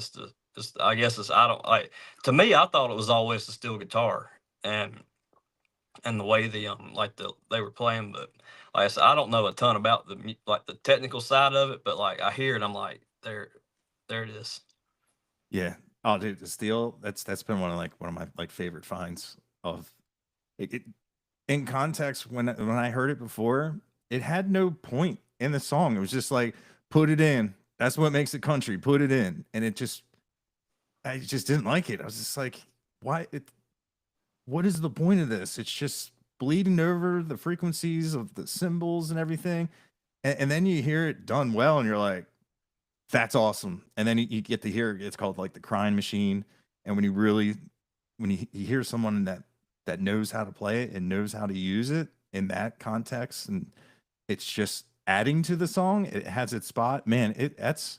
I guess it's I don't like to me. I thought it was always the steel guitar and the way they were playing, but like I said, I don't know a ton about like the technical side of it, but like I hear it, I'm like there it is. yeah. Oh, dude, the steel. That's been one of my like favorite finds of it. In context, when I heard it before, it had no point in the song. It was just like put it in. That's what makes it country. Put it in, and I just didn't like it. I was just like, why? What is the point of this? It's just bleeding over the frequencies of the cymbals and everything. And then you hear it done well, and you're like, that's awesome. And then you get to hear it's called like the crying machine. And when you hear someone that knows how to play it and knows how to use it in that context, and it's just adding to the song, it has its spot. Man, that's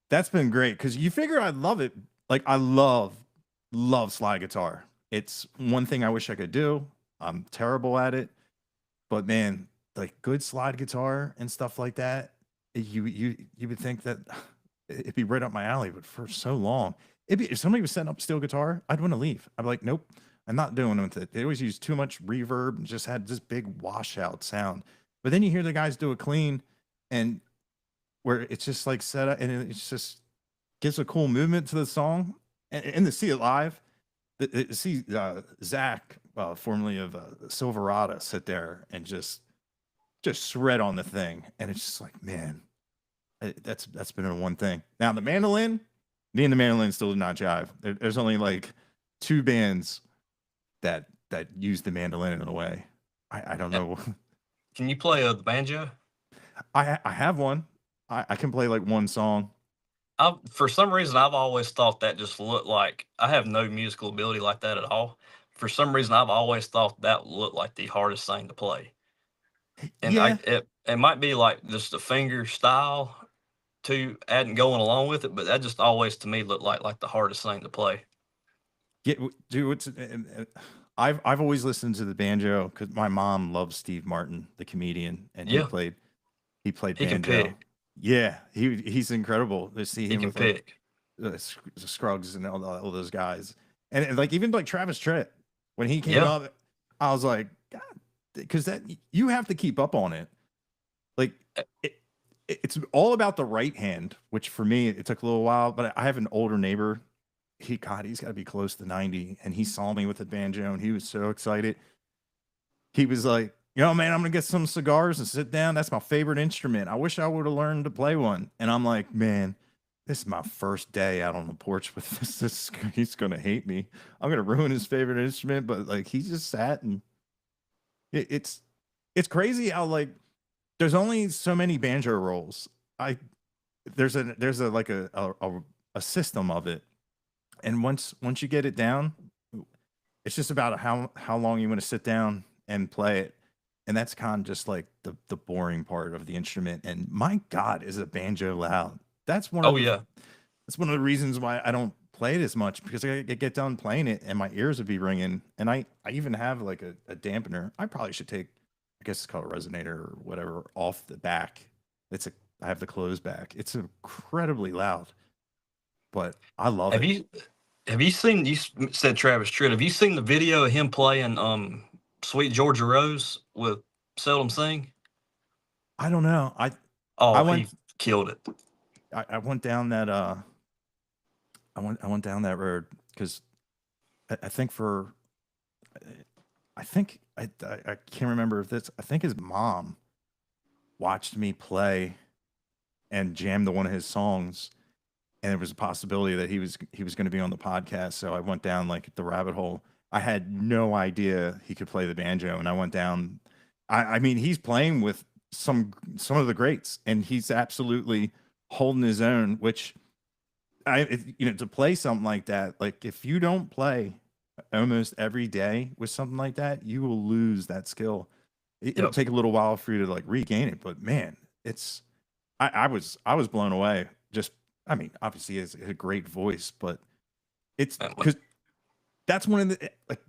that's been great because you figure I'd love it Like I love slide guitar. It's one thing I wish I could do. I'm terrible at it, but man, like good slide guitar and stuff like that, you would think that it'd be right up my alley, but for so long, it'd be if somebody was setting up steel guitar, I'd want to leave. I'd be like, nope, I'm not doing with it. They always use too much reverb and just had this big washout sound. But then you hear the guys do it clean, and where it's just like set up, and it's just gives a cool movement to the song. And to see it live, see Zach, formerly of Silverado, sit there and just shred on the thing, and it's just like, man, that's been a one thing. Now the mandolin, me and the mandolin still do not jive. There's only like two bands that use the mandolin in a way. I don't know. Can you play the banjo? I have one. I can play like one song. For some reason, I've always thought that just looked like I have no musical ability like that at all. For some reason, I've always thought that looked like the hardest thing to play. And Yeah, it might be like just the finger style to adding going along with it, but that just always to me looked like the hardest thing to play. get do it's. I've always listened to the banjo because my mom loves Steve Martin, the comedian, and Yeah, he played he can banjo. pick. Yeah, he's incredible to see He him can with like pick. the Scruggs and all those guys, and like even like Travis Tritt when he came Yeah. up, I was like, God, because that you have to keep up on it. Like it's all about the right hand, which for me it took a little while, but I have an older neighbor. He's got to be close to 90, and he saw me with the banjo, and he was so excited. He was like, man, I'm gonna get some cigars and sit down. That's my favorite instrument. I wish I would have learned to play one. And I'm like, man, this is my first day out on the porch with this. He's gonna hate me. I'm gonna ruin his favorite instrument. But like, he just sat and it's crazy how like there's only so many banjo rolls. I there's a like a system of it, and once you get it down, it's just about how long you want to sit down and play it. And that's kind of just like the boring part of the instrument. And my God, is a banjo loud? That's one Oh of the yeah. that's one of the reasons why I don't play it as much, because I get done playing it and my ears would be ringing. And I even have like a dampener. I probably should take, I guess it's called a resonator or whatever, off the back. I have the closed back. It's incredibly loud, but I love Have it. you seen said Travis Tritt? Have you seen the video of him playing Sweet Georgia Rose with Seldom Sing? I don't know. I Oh, went he killed it. I went down that I went down that road because I think for I think I can't remember if this. I think his mom watched me play and jammed to one of his songs, and there was a possibility that he was going to be on the podcast. So I went down like the rabbit hole. I had no idea he could play the banjo, and I went down. I mean, he's playing with some of the greats, and he's absolutely holding his own. Which to play something like that, like if you don't play almost every day with something like that, you will lose that skill. It'll Yep. take a little while for you to like regain it, but man, it's I was blown away. Just I mean, obviously he has a great voice, but it's And because that's one of the like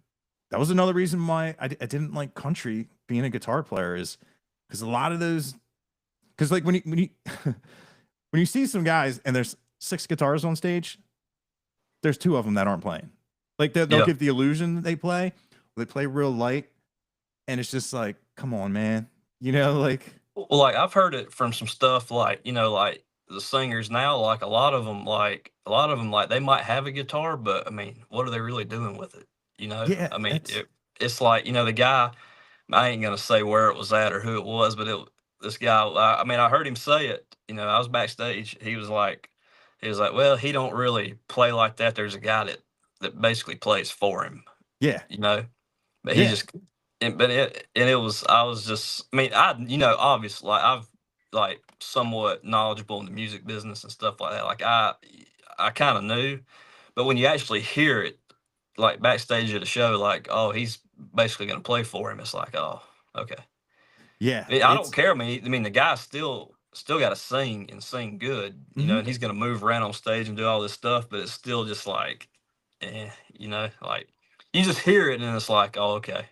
that was another reason why I didn't like country being a guitar player, is because a lot of those, because like when you when you see some guys and there's six guitars on stage, there's two of them that aren't playing. Like they'll yeah. give the illusion that they play real light, and it's just like, come on, man, like Well, like I've heard it from some stuff like, like the singers now, like a lot of them, they might have a guitar, but I mean, what are they really doing with it? yeah, I mean, that's it's like, the guy, I ain't gonna say where it was at or who it was, but this guy, I mean, I heard him say it, I was backstage. He was like, well, he don't really play like that. There's a guy that basically plays for him, yeah, you know, but he yeah, just it was I was just I mean, obviously, like, I've, like, somewhat knowledgeable in the music business and stuff like that, like, I kinda knew, but when you actually hear it, like, backstage at a show, like, "Oh, he's basically gonna play for him," it's like, "Oh, okay." yeah. I mean, I don't care, I mean, the guy's still got to sing and sing good, Hmm. and he's going to move around on stage and do all this stuff, but it's still just like, like you just hear it and it's like, oh, okay.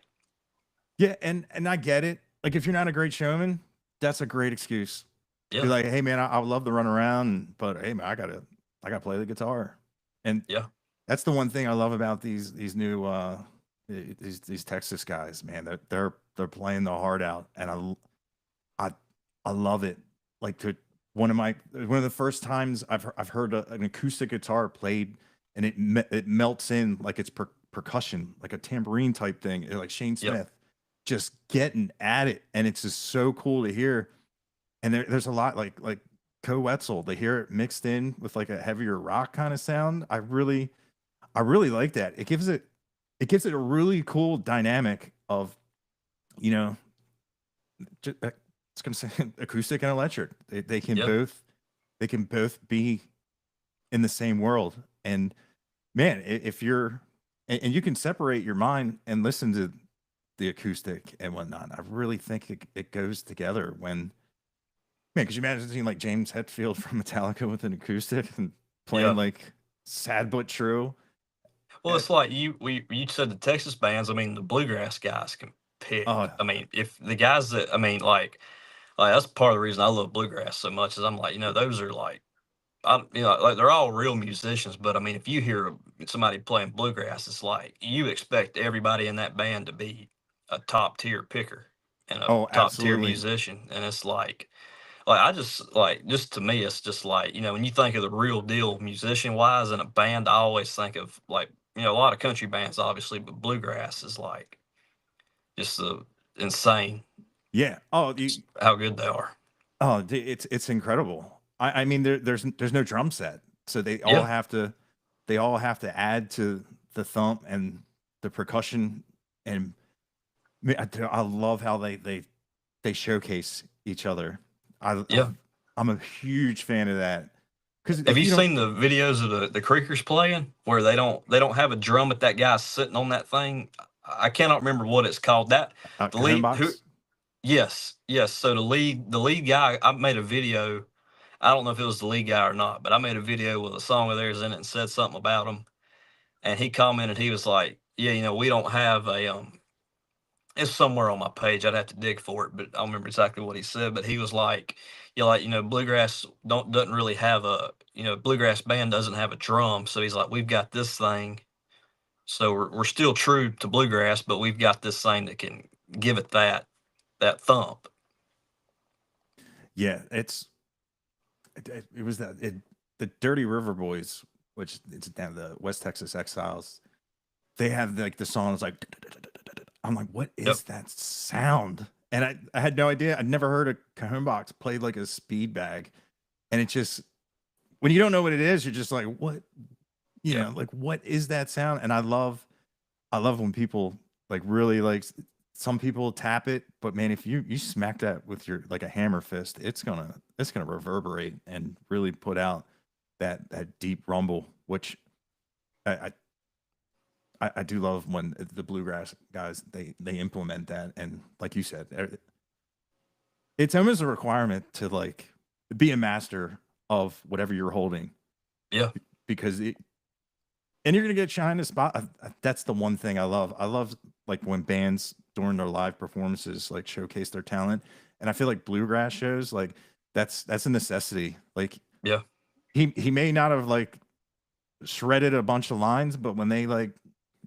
Yeah, and I get it. Like if you're not a great showman, that's a great excuse. Be Yeah. like, hey man, I would love to run around, but hey man, I gotta play the guitar. And Yeah. that's the one thing I love about these new these Texas guys, man. They're playing the heart out, and I I love it. Like to one of the first times I've heard an acoustic guitar played, and it melts in like it's percussion, like a tambourine type thing, like Shane Yep. Smith, just getting at it, and it's just so cool to hear. And there's a lot like Co Wetzel, to hear it mixed in with like a heavier rock kind of sound. I really like that. It gives it a really cool dynamic of, you know, it's gonna say acoustic and electric. They can Yep. both be in the same world. And man, if you're and you can separate your mind and listen to the acoustic and whatnot. I really think it goes together when, man, could you imagine seeing like James Hetfield from Metallica with an acoustic and playing Yeah. like Sad But True? Well, Uh, it's like you said the Texas bands. I mean, the bluegrass guys can pick. Oh, I mean, if the guys that I mean, like that's part of the reason I love bluegrass so much is I'm like, those are like like they're all real musicians, but I mean, if you hear somebody playing bluegrass, it's like you expect everybody in that band to be a top tier picker and a oh, top tier absolutely. musician, and it's like I just to me, it's just like when you think of the real deal musician wise in a band, I always think of like a lot of country bands, obviously, but bluegrass is like just insane Yeah. how good they are. It's incredible. I mean, there's no drum set, so Yeah, they all have to add to the thump and the percussion. And I love how they showcase each other. yeah. I'm a huge fan of that, because Have if you you don't, seen the videos of the Creekers playing where they don't have a drum, but that guy's sitting on that thing? I cannot remember what it's called. That the Cajon lead who box. yes, yes. So the lead guy, I made a video. I don't know if it was the lead guy or not, but I made a video with a song of theirs in it and said something about him. And he commented, he was like, "Yeah, we don't have a it's somewhere on my page. I'd have to dig for it, but I don't remember exactly what he said. But he was like, "Yeah, like bluegrass doesn't really have a bluegrass band doesn't have a drum." So he's like, "We've got this thing, so we're still true to bluegrass, but we've got this thing that can give it that thump." Yeah, it was the Dirty River Boys, which it's down the West Texas Exiles. They have like the songs like, I'm like, what Yep. is that sound? And I had no idea. I'd never heard a cajon box played like a speed bag. And it just, when you don't know what it is, you're just like, what, Yeah. like what is that sound? And I love when people like really like, some people tap it, but man, if you smack that with your like a hammer fist, it's gonna reverberate and really put out that deep rumble, which I I do love when the bluegrass guys they implement that. And like you said, it's almost a requirement to like be a master of whatever you're holding, Yeah. because and you're gonna get shine a spot. That's the one thing I love. I love like when bands during their live performances like showcase their talent, and I feel like bluegrass shows like that's a necessity. Like Yeah. he may not have like shredded a bunch of lines, but when they let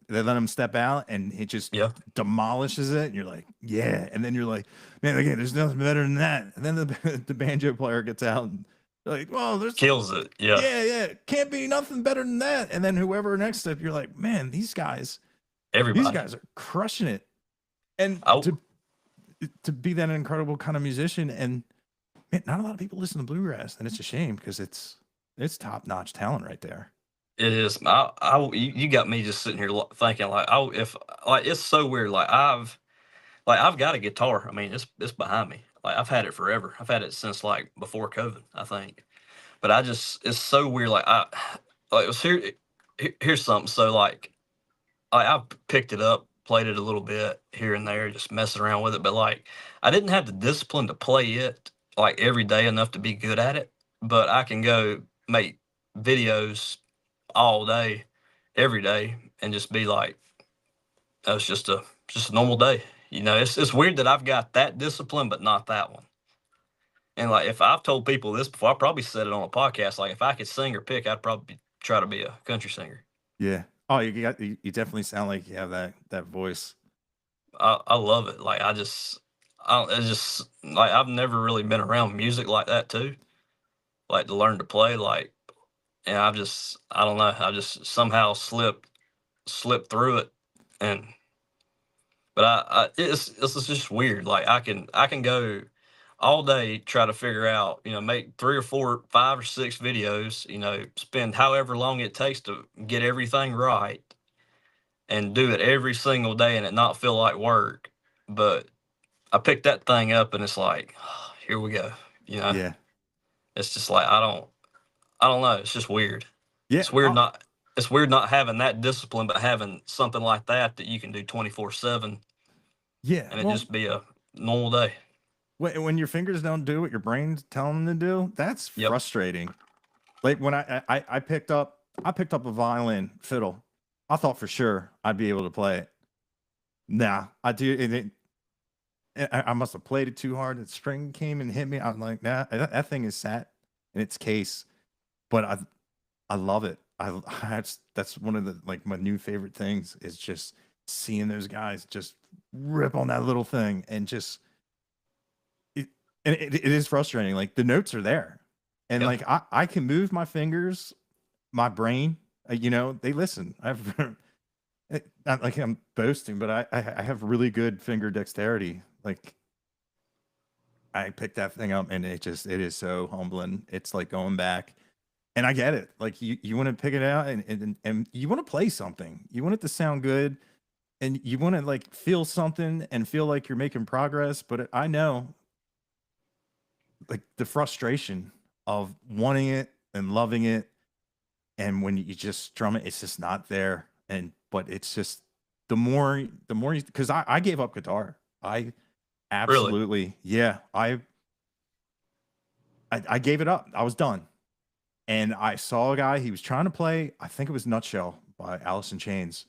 him step out and it just Yeah. demolishes it, and you're like, yeah. And then you're like, man, again, there's nothing better than that. And then the banjo player gets out and like, well, there's Kills it. Yeah. yeah, can't be nothing better than that. And then whoever next up, you're like, man, these Everybody. guys are crushing it. And I to be that incredible kind of musician, and man, not a lot of people listen to bluegrass, and it's a shame because it's top notch talent right there. It is. You got me just sitting here thinking like, oh, if like it's so weird. I've got a guitar. I mean, it's behind me. Like I've had it forever. I've had it since like before COVID, I think. But it's so weird. Like it was here's something. So I've picked it up, played it a little bit here and there, just messing around with it. But like I didn't have the discipline to play it like every day enough to be good at it, but I can go make videos all day, every day, and just be like, "Oh, it's just a normal day." You know, it's weird that I've got that discipline, but not that one. And like, if I've told people this before, I probably said it on a podcast. Like, if I could sing or pick, I'd probably try to be a country singer. Yeah. Oh, you definitely sound like you have that voice. I love it. Like, it's just like I've never really been around music like that too. Like to learn to play, like, and I don't know, I just somehow slipped through it, and but it's just weird. Like I can go all day try to figure out, make 3 or 4, 5 or 6 videos, spend however long it takes to get everything right and do it every single day and it not feel like work. But I picked that thing up and it's like, here we go. You know, Yeah. it's just like I don't know. It's just weird. Yeah. It's weird not it's weird not having that discipline, but having something like that you can do 24/7 Yeah. and it Well, just be a normal day. when your fingers don't do what your brain's telling them to do, that's Yep. frustrating. Like when I picked up a violin fiddle, I thought for sure I'd be able to play it. Nah, I do. I must have played it too hard. The string came and hit me. I'm like, nah, that thing is sat in its case. But I love it. That's one of the like my new favorite things is just seeing those guys just rip on that little thing and just it, and it is frustrating. Like the notes are there, and Yeah. like I can move my fingers, my brain. They listen. Not like I'm boasting, but I have really good finger dexterity. Like I picked that thing up, and it is so humbling. It's like going back. And I get it. Like you want to pick it out and you want to play something. You want it to sound good and you want to like feel something and feel like you're making progress. But I know like the frustration of wanting it and loving it. And when you just strum it, it's just not there. But it's just the more you, because I gave up guitar. I Really. absolutely, yeah. I gave it up. I was done. And I saw a guy, he was trying to play, I think it was Nutshell by Alice in Chains.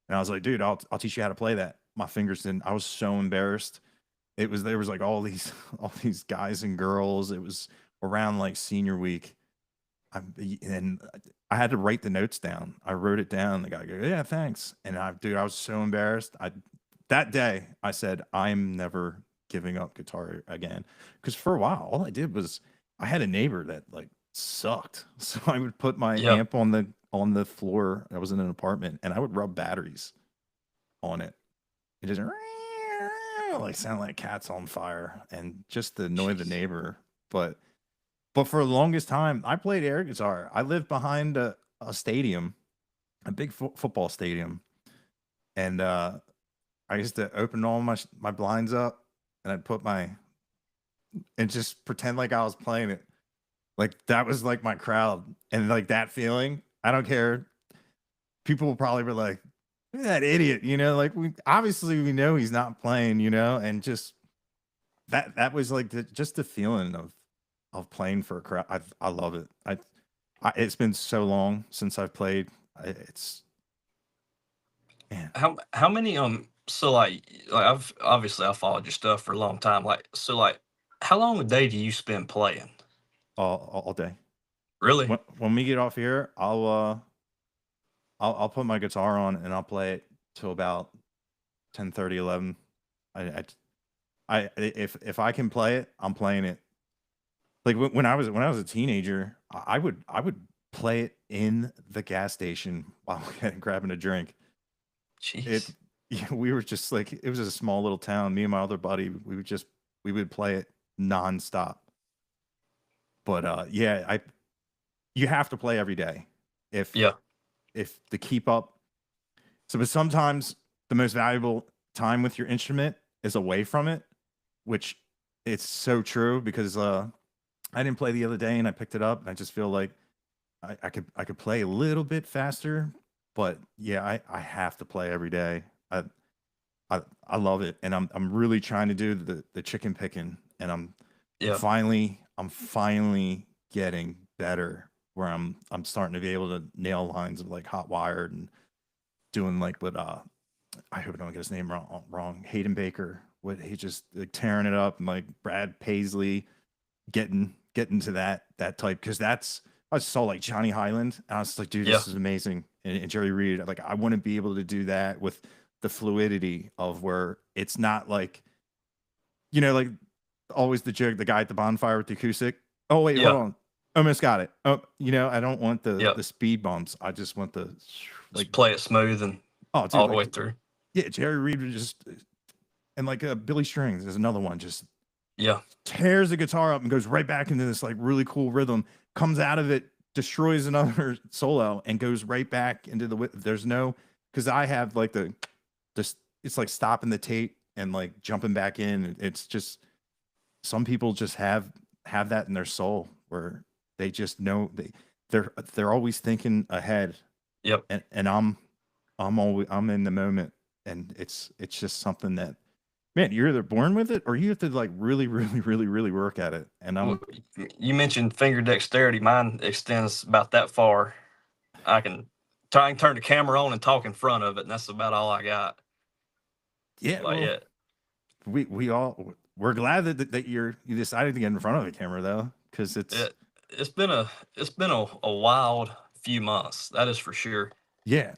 And I was like, dude, I'll teach you how to play that. My fingers didn't, I was so embarrassed. There was like all these, all these guys and girls. It was around like senior week. And I had to write the notes down. I wrote it down. The guy goes, yeah, thanks. And dude, I was so embarrassed. That day I said, I'm never giving up guitar again. Cause for a while, all I did was I had a neighbor that like sucked. So I would put my Yep. amp on the floor. I was in an apartment and I would rub batteries on it. It just like sound like cats on fire and just to annoy the Jeez. neighbor. But for the longest time, I played air guitar. I lived behind a stadium, a big football stadium, and I used to open all my blinds up, and I'd put and just pretend like I was playing it. Like that was like my crowd, and like that feeling. I don't care. People will probably be like, "Look at that idiot," Like we know he's not playing, and just that was like just the feeling of playing for a crowd. I love it. It's been so long since I've played. It's man. How many so like I've followed your stuff for a long time. Like so like how long a day do you spend playing? All day. Really? When we get off here, I'll put my guitar on and I'll play it till about 10:30, 11. I if I can play it, I'm playing it. Like when I was a teenager, I would play it in the gas station while grabbing a drink. It Jeez. Yeah, we were just like it was a small little town. Me and my other buddy, we would play it nonstop. But yeah, I you have to play every day if Yeah. to keep up. But sometimes the most valuable time with your instrument is away from it, which it's so true because I didn't play the other day and I picked it up and I just feel like I could play a little bit faster, but yeah, I have to play every day. I I love it, and I'm really trying to do the chicken picking, and Yeah. I'm finally getting better where I'm starting to be able to nail lines of like Hot Wired and doing like what I hope I don't get his name wrong. Hayden Baker, what he just like tearing it up, and like Brad Paisley getting to that type, because that's I saw like Johnny Highland and I was like, dude, Yeah. this is amazing. And Jerry Reed, like I want to be able to do that with the fluidity of where it's not like, like always the joke, the guy at the bonfire with the acoustic. Oh wait, hold Yeah. on. Almost got it. Oh, I don't want Yeah. the speed bumps. I just want the like, Just play it smooth and oh dude, all the way like through. yeah, Jerry Reed was just, and like Billy Strings is another one, just Yeah. tears the guitar up and goes right back into this like really cool rhythm, comes out of it, destroys another solo, and goes right back into there's no, because I have like just it's like stopping the tape and like jumping back in. It's just, some people just have that in their soul where they just know they're always thinking ahead. Yep. And I'm in the moment, and it's just something that, man, you're either born with it or you have to like really, really, really, really work at it. And You mentioned finger dexterity. Mine extends about that far. I can try and turn the camera on and talk in front of it, and that's about all I got. yeah, Like, well, yeah, we're glad that you decided to get in front of the camera though, because it's been a wild few months. That is for sure. yeah,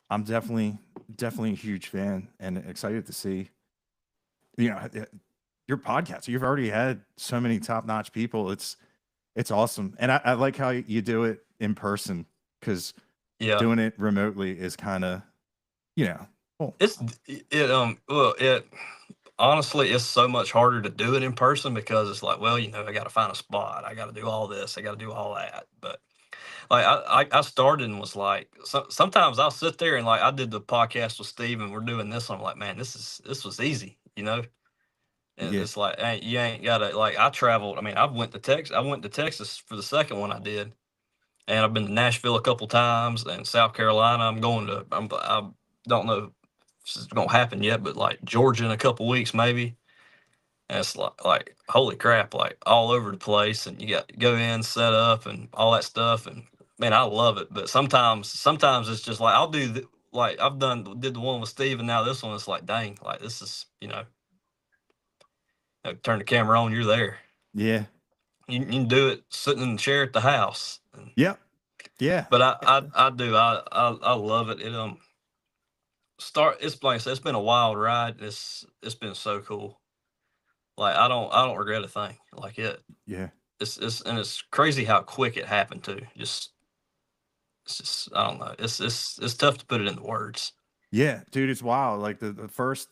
I'm definitely a huge fan and excited to see, your podcast. You've already had so many top-notch people. It's awesome. And I like how you do it in person, because Yeah, doing it remotely is kind of, well, it honestly, it's so much harder to do it in person because it's like, well, I got to find a spot. I got to do all this. I got to do all that. But like, I started and was like, sometimes I'll sit there and like, I did the podcast with Steve and we're doing this. And I'm like, man, this was easy, And yeah. it's like, hey, you ain't gotta, like, I traveled. I mean, I went to Texas for the second one I did, and I've been to Nashville a couple times and South Carolina. I don't know if this is gonna happen yet, but like Georgia in a couple weeks maybe. And it's like holy crap, like all over the place, and you got to go in, set up, and all that stuff. And man, I love it. But sometimes it's just like I'll do like did the one with Steve, and now this one. It's like, dang, like this is turn the camera on, you're there. Yeah. You can do it sitting in the chair at the house. Yep. Yeah. But I do I love it. It's like I said, it's been a wild ride. It's been so cool. Like I don't regret a thing. Like Yeah. it's crazy how quick it happened too. It's just I don't know. It's tough to put it into words. Yeah, dude, it's wild. Like the first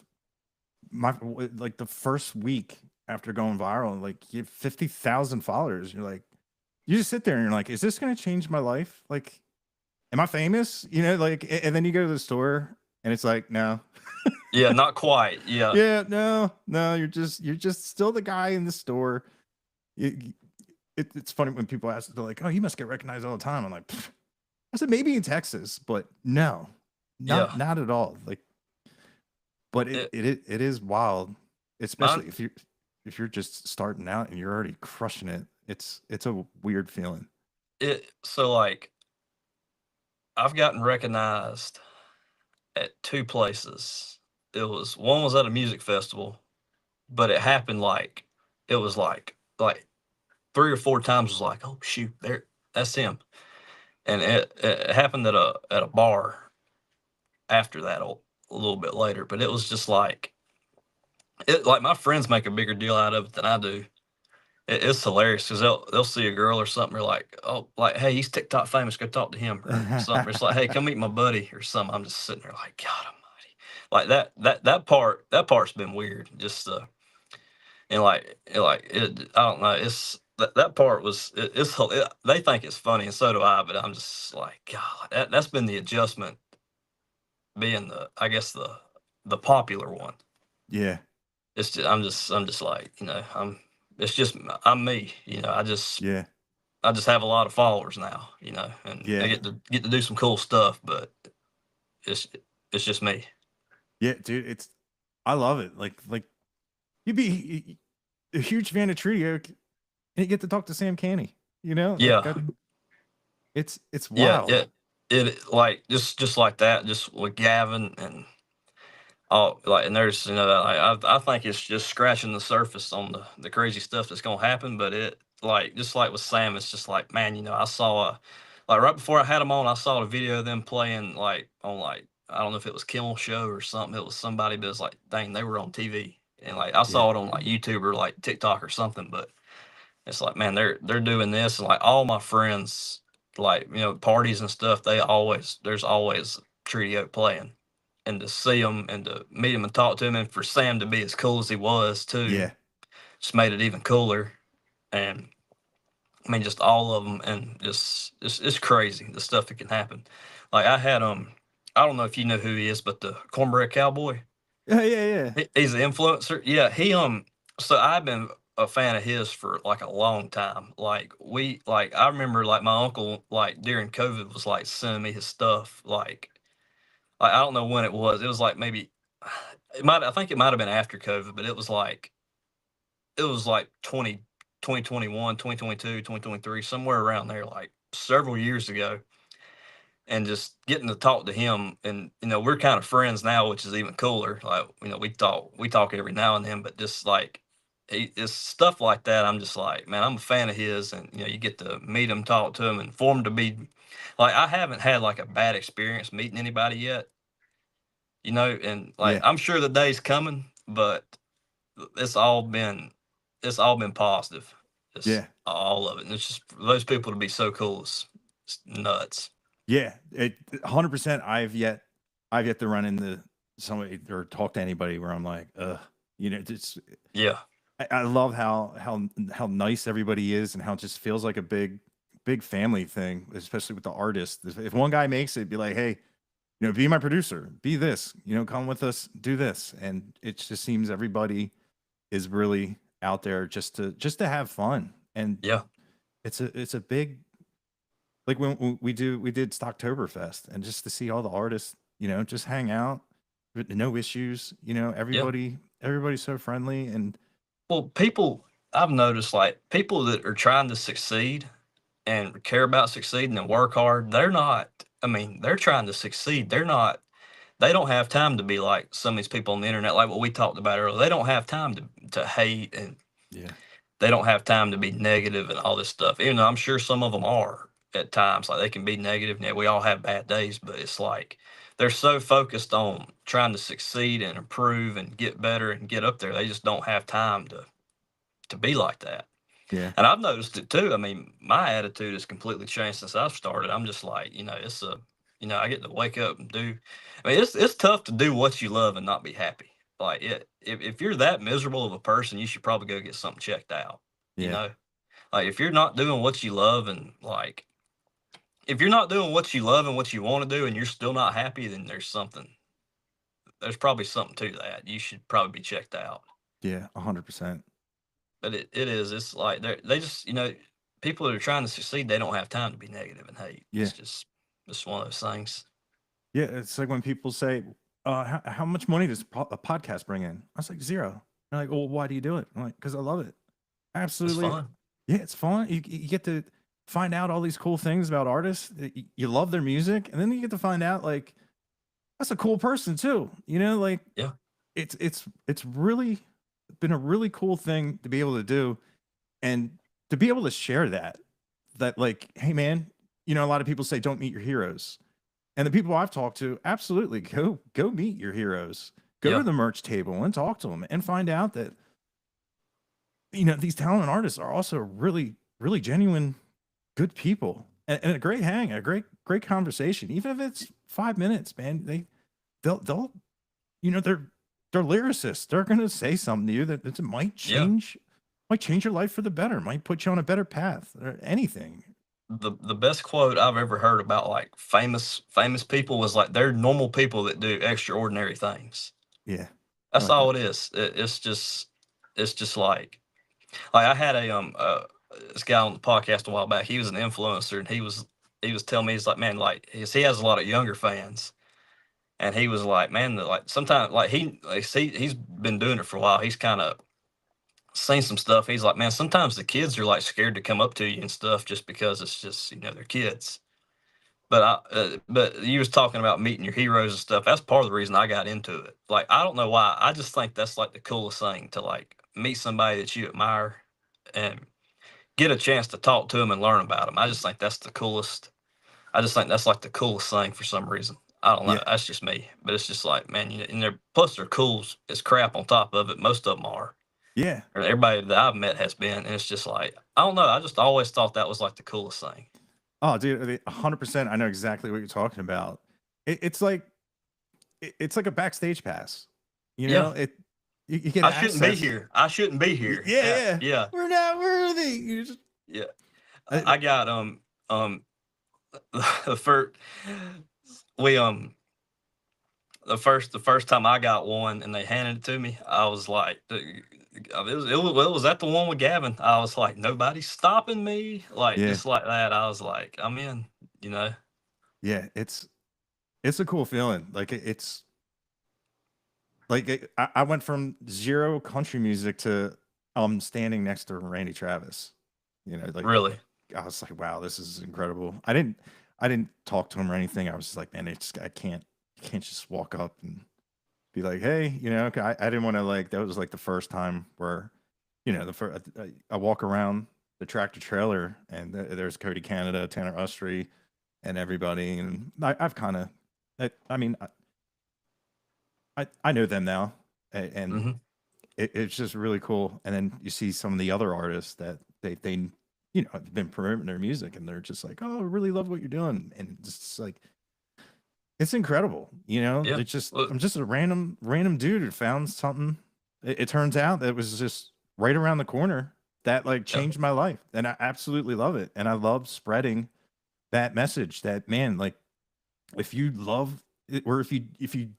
like the first week after going viral, like you have 50,000 followers. You're like, you just sit there and you're like, is this going to change my life? Like, am I famous? Like, and then you go to the store and it's like, no. Yeah, not quite. Yeah. Yeah, no, you're just still the guy in the store. It's funny when people ask, they're like, oh, you must get recognized all the time. I'm like, pfft. I said maybe in Texas, but no, not at all. Like, but it is wild, especially if you're just starting out and you're already crushing it. It's a weird feeling. So like I've gotten recognized at two places. One was at a music festival, but it happened like it was like three or four times was like, oh shoot, that's him. And it happened at a bar after that a little bit later, but it was just like my friends make a bigger deal out of it than I do. It's hilarious because they'll see a girl or something. They're like, oh, like, hey, he's TikTok famous. Go talk to him or something. It's like, hey, come meet my buddy or something. I'm just sitting there like, God Almighty, like that part's been weird. Just I don't know. It's that part was they think it's funny and so do I. But I'm just like, God, that's been the adjustment being I guess the popular one. Yeah. It's just I'm just like it's just I'm me. Yeah. I just have a lot of followers now, and I Yeah. get to do some cool stuff, but it's it's just me. Yeah, dude, I love it. Like you'd be a huge fan of Trio, and you get to talk to Sam Canny. Like Yeah, that. It's yeah, wild. it like just like that, just with Gavin and all like, and there's I think it's just scratching the surface on the crazy stuff that's gonna happen. But it like just like with Sam, it's just like, man, I saw like right before I had them on, I saw a video of them playing like on like, I don't know if it was Kimmel Show or something. It was somebody, but it's like, dang, they were on TV, and like I Yeah. saw it on like YouTube or like TikTok or something. But it's like, man, they're doing this, and like all my friends, like parties and stuff, there's always Trio playing, and to see them and to meet him and talk to him, and for Sam to be as cool as he was too, Yeah. just made it even cooler. And I mean, just all of them, and just it's crazy the stuff that can happen. Like I had I don't know if you know who he is, but the Cornbread Cowboy. Yeah. Yeah. Yeah. He's an influencer. Yeah, so I've been a fan of his for like a long time. I remember like my uncle like during COVID was like sending me his stuff. Like I don't know when it was. It was like maybe I think it might have been after COVID, but it was like 2021, 2022, 2023, somewhere around there, like several years ago. And just getting to talk to him, and we're kind of friends now, which is even cooler. Like we talk every now and then, but just like it's stuff like that, I'm just like, man, I'm a fan of his. And you get to meet him, talk to him, and for him to be like, I haven't had like a bad experience meeting anybody yet, and like Yeah. I'm sure the day's coming, but it's all been it's all been positive. Just Yeah. all of it. And it's just for those people to be so cool, it's nuts. Yeah. 100%. I've yet to run into somebody or talk to anybody where I'm like, it's Yeah. I love how nice everybody is and how it just feels like a big family thing, especially with the artists. If one guy makes it, be like, hey, be my producer, be this, come with us, do this. And it just seems everybody is really out there just to have fun. And Yeah. it's a big, like when we did Stocktoberfest, and just to see all the artists, just hang out with no issues, Yeah. everybody's so friendly. And Well, I've noticed, like people that are trying to succeed and care about succeeding and work hard, they're not, I mean, they're trying to succeed. They don't have time to be like some of these people on the internet, like what we talked about earlier. They don't have time to hate, and yeah, they don't have time to be negative and all this stuff. Even though I'm sure some of them are at times, like they can be negative. Yeah, we all have bad days, but it's like they're so focused on trying to succeed and improve and get better and get up there. They just don't have time to be like that. yeah, And I've noticed it too. I mean, my attitude has completely changed since I've started. I'm just like, I get to wake up and do. I mean, it's tough to do what you love and not be happy. Like if you're that miserable of a person, you should probably go get something checked out. You yeah, know, like if you're not doing what you love, and like if you're not doing what you love and what you want to do, and you're still not happy, then there's probably something to that. You should probably be checked out. yeah, 100%. But it is. It's like they just people that are trying to succeed, they don't have time to be negative and hate. Yeah, It's just one of those things. yeah. It's like when people say, how much money does a podcast bring in? I was like, zero. They're like, well, why do you do it? I'm like, because I love it. It's Absolutely. fun. Yeah, it's fun. You get to find out all these cool things about artists. You love their music, and then you get to find out like that's a cool person too. Like Yeah. it's really been a really cool thing to be able to do, and to be able to share that like, hey man, a lot of people say don't meet your heroes. And the people I've talked to, absolutely go meet your heroes. Go to Yeah. the merch table and talk to them and find out that these talented artists are also really, really genuine, good people, and a great hang, a great conversation. Even if it's 5 minutes, man, they'll they're lyricists. They're gonna say something to you that might Yeah. change your life for the better. Might put you on a better path or anything. The best quote I've ever heard about like famous people was like, they're normal people that do extraordinary things. Yeah, I That's like all that. it is. It's just like I had this guy on the podcast a while back. He was an influencer, and he was telling me, he's like, man, like he has a lot of younger fans. And he was like, man, that like sometimes like he's been doing it for a while. He's kind of seen some stuff. He's like, man, sometimes the kids are like scared to come up to you and stuff just because it's just they're kids. But you was talking about meeting your heroes and stuff. That's part of the reason I got into it. Like, I don't know why. I just think that's like the coolest thing to like meet somebody that you admire and get a chance to talk to them and learn about them. I just think that's the coolest. I just think that's like the coolest thing for some reason. I don't know. Yeah. That's just me. But it's just like, man, and they're plus they're cool as crap on top of it. Most of them are. Yeah. Or everybody that I've met has been, and it's just like I don't know. I just always thought that was like the coolest thing. Oh, dude, 100%. I know exactly what you're talking about. It's like it's like a backstage pass. You know, Yeah, you get I shouldn't be access. here. I shouldn't be here. Yeah, yeah. Yeah, We're not worthy. You just, yeah. uh, I got the first we the first time I got one and they handed it to me, I was like, was that the one with Gavin? I was like, nobody's stopping me, like yeah, just like that. I was like, I'm in, you know. yeah. It's a cool feeling. Like it's like I went from zero country music to standing next to Randy Travis. You know, like Really, I was like, wow, this is incredible. I didn't talk to him or anything. I was just like, man, I can't just walk up and be like, hey, you know, I didn't want to like, that was like the first time where, you know, the first, I walk around the tractor trailer and there's Cody Canada, Tanner Ustry and everybody. And I've kind of, I mean, I know them now and hmm it's just really cool. And then you see some of the other artists that they you know have been promoting their music, and they're just like, "Oh, I really love what you're doing," and it's just like it's incredible. You know, yeah. it's just Well, I'm just a random dude who found something. It turns out that it was just right around the corner that like yeah, changed my life, and I absolutely love it. And I love spreading that message. That man, like if you love it, or if you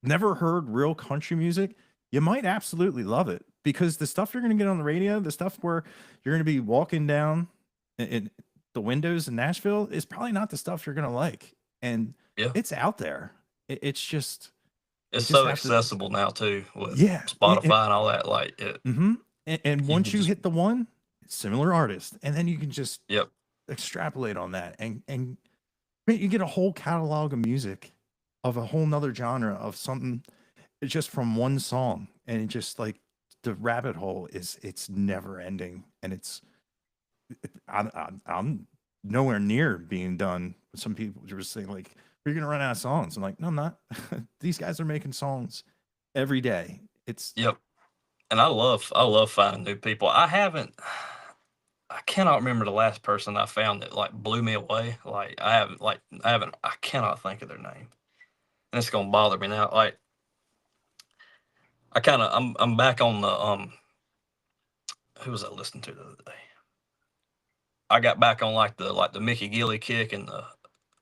never heard real country music, you might absolutely love it because the stuff you're going to get on the radio, the stuff where you're going to be walking down in the windows in Nashville is probably not the stuff you're going to like. And yeah. it's out there. It's just you It's just so have to accessible now too with yeah. Spotify and all that. Like it, Mm-hmm. And you can once you just hit the one, similar artist, and then you can just yep, extrapolate on that and man, you get a whole catalog of music of a whole nother genre of something just from one song. And it just like the rabbit hole is it's never ending. And I'm nowhere near being done. Some people just say like, you're going to run out of songs. I'm like, no, I'm not. These guys are making songs every day. It's yep. And I love finding new people. I cannot remember the last person I found that like blew me away. I cannot think of their name, and it's gonna bother me now. Like I'm back on the who was I listening to the other day? I got back on like the Mickey Gilley kick and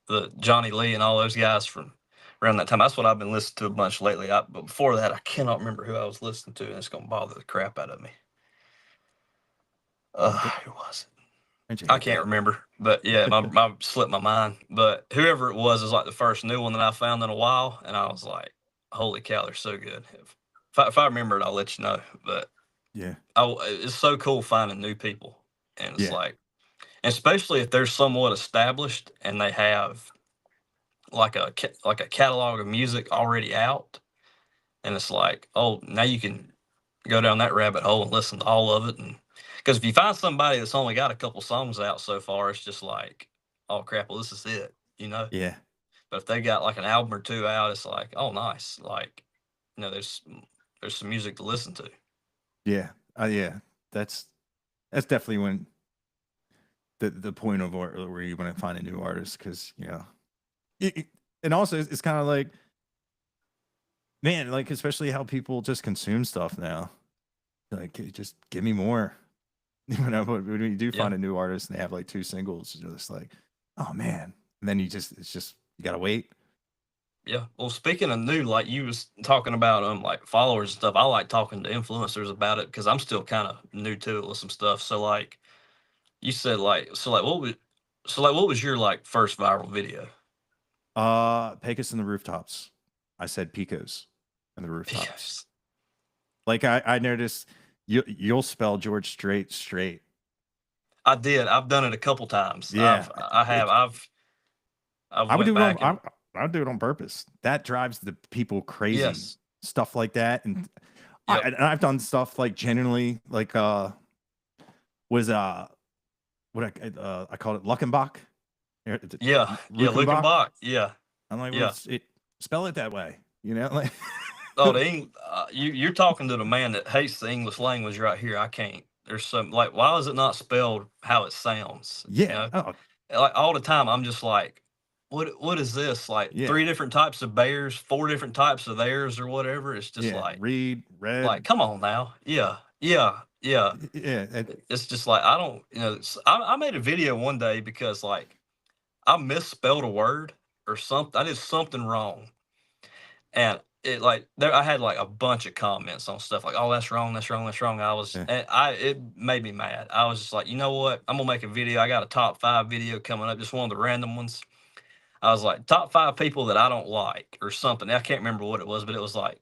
the Johnny Lee and all those guys from around that time. That's what I've been listening to a bunch lately. But before that, I cannot remember who I was listening to, and it's gonna bother the crap out of me. oh, Who was it? don't you I hate can't that? remember, but yeah, my slipped my mind. But whoever it was is like the first new one that I found in a while, and I was like, "Holy cow, they're so good!" If I remember it, I'll let you know. But Yeah. it's so cool finding new people, and it's Yeah. like, especially if they're somewhat established and they have like a catalog of music already out, and it's like, oh, now you can go down that rabbit hole and listen to all of it. And because if you find somebody that's only got a couple songs out so far, it's just like, oh crap, well this is it, you know. Yeah. But if they got like an album or two out, it's like, oh nice, like there's some music to listen to. Yeah. Yeah. That's, that's definitely when the point of where you want to find a new artist. Cause you know, and also it's kind of like, man, like especially how people just consume stuff now. Like, just give me more. You know, when you do Yeah, find a new artist and they have like two singles, you're just like, oh man. And then it's just you gotta wait. yeah. Well, speaking of new, like you was talking about like followers and stuff, I like talking to influencers about it because I'm still kind of new to it with some stuff. So like you said, what was your like first viral video? Pecos and the rooftops. I said Pecos and the rooftops. Because Like I noticed You'll spell George straight. I did. I've done it a couple times. Yeah, I've I would went do it on back and I would do it on purpose. That drives the people crazy. yes. Stuff like that, and Yep. I've done stuff like genuinely like was what I called it Luckenbach. Yeah. Yeah. Ruchenbach. Luckenbach. Yeah. I'm like, well, Yeah. spell it that way, you know? Like, Oh, you're talking to the man that hates the English language right here. I can't. There's some like, why is it not spelled how it sounds? You yeah. know, Oh, like all the time, I'm just like, what is this? Like yeah. 3 different types of bears, 4 different types of theirs, or whatever. It's just Yeah. Read, like, red. come on now. Yeah, yeah, yeah. Yeah. It's just like I don't, I made a video one day because like I misspelled a word or something. I did something wrong, and it like there I had like a bunch of comments on stuff like, "Oh, that's wrong, that's wrong, that's wrong." Yeah. It made me mad. I was just like, "You know what? I'm gonna make a video. I got a top 5 video coming up, just one of the random ones." I was like, "Top 5 people that I don't like," or something. I can't remember what it was, but it was like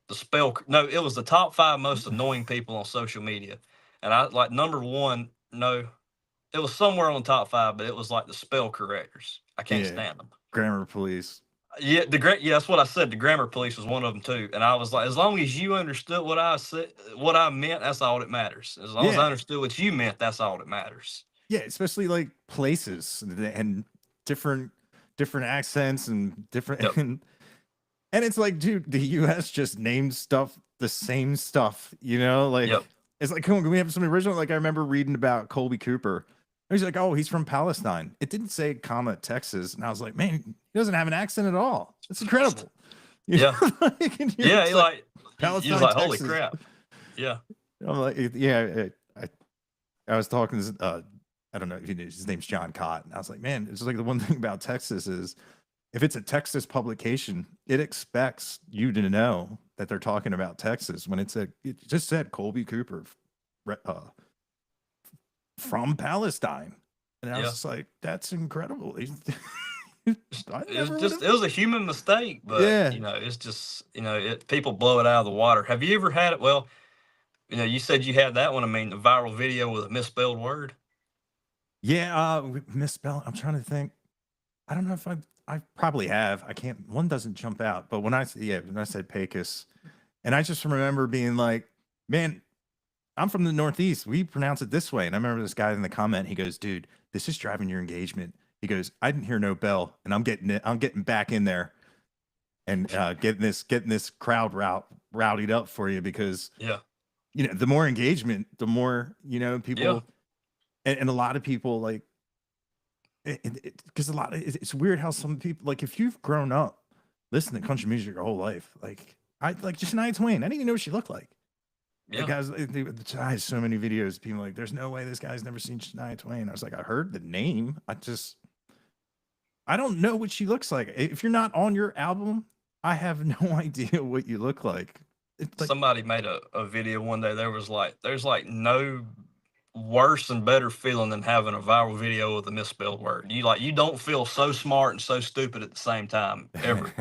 no, it was the top 5 most annoying people on social media. And I like number 1, no, it was somewhere on the top 5, but it was like the spell correctors. I can't Yeah. stand them. Grammar police. Yeah, that's what I said. The grammar police was one of them too, and I was like, as long as you understood what I said, what I meant, that's all that matters. As long as I Yeah. understood what you meant, that's all that matters. Yeah. Especially like places and different accents and different Yep. and it's like, dude, the US just named stuff the same stuff, you know? Like, Yep. it's like, come on, can we have some original? Like, I remember reading about Colby Cooper. He's like, oh, he's from Palestine. It didn't say, comma, Texas. And I was like, man, he doesn't have an accent at all. It's incredible. You Yeah. know? Like, and you're Yeah. just He like, like, you was Palestine, like, holy Texas. crap. Yeah. I'm like, yeah, I was talking to, I don't know if you know, his name's John Cott. And I was like, man, it's like the one thing about Texas is if it's a Texas publication, it expects you to know that they're talking about Texas when it just said Colby Cooper from Palestine. And I was Yeah. just like, that's incredible. It was a human mistake, but Yeah. it's just people blow it out of the water. Have you ever had it? Well, you said you had that one. I mean, the viral video with a misspelled word. Yeah. Misspell. I'm trying to think. I don't know if I probably have. I can't. One doesn't jump out. But when I said Pecos, and I just remember being like, man, I'm from the Northeast. We pronounce it this way. And I remember this guy in the comment. He goes, dude, this is driving your engagement. He goes, I didn't hear no bell, and I'm getting back in there and getting this crowd rowdied up for you because Yeah. the more engagement, the more Yeah. people, and a lot of people like because it's weird how some people like if you've grown up listening to country music your whole life, like I like just Shania Twain. I didn't even know what she looked like. Like Yeah. I have so many videos. People like, there's no way this guy's never seen Shania Twain. I was like, I heard the name. I don't know what she looks like. If you're not on your album, I have no idea what you look like. It's like, Somebody made a video one day. There's like no worse and better feeling than having a viral video with a misspelled word. You don't feel so smart and so stupid at the same time ever.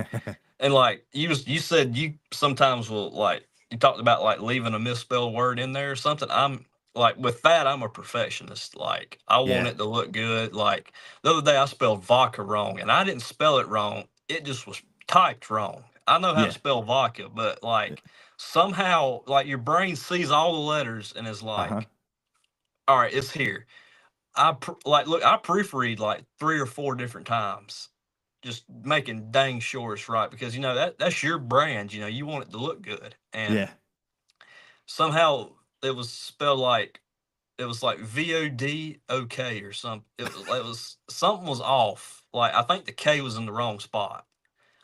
And like you said, you sometimes will like you talked about like leaving a misspelled word in there or something. I'm like with that, I'm a perfectionist. Like I want yeah, it to look good. Like the other day, I spelled vodka wrong, and I didn't spell it wrong. It just was typed wrong. I know how to yeah, spell vodka, but like somehow, like your brain sees all the letters and is uh huh, like, "All right, it's here." Look, I proofread like 3 or 4 different times just making dang sure it's right because that's your brand. You want it to look good, and yeah, somehow it was spelled like it was like VODOK or something. It was something was off. Like I think the K was in the wrong spot.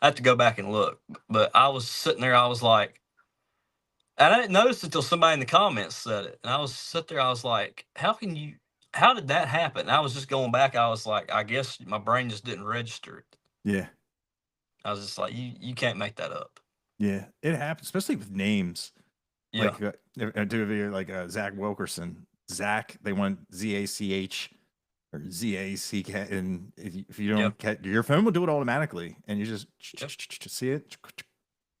I have to go back and look, but I was sitting there. I was like, and I didn't notice it until somebody in the comments said it, and I was sitting there. I was like, how can you? How did that happen? And I was just going back. I was like, I guess my brain just didn't register it. yeah, I was just like, you can't make that up. yeah. It happens, especially with names. Yeah. Like I do a video like Zach Wilkerson. Zach, they want ZACH or ZACK, and if you Yep. don't catch, your phone will do it automatically, and you just Yep. see it.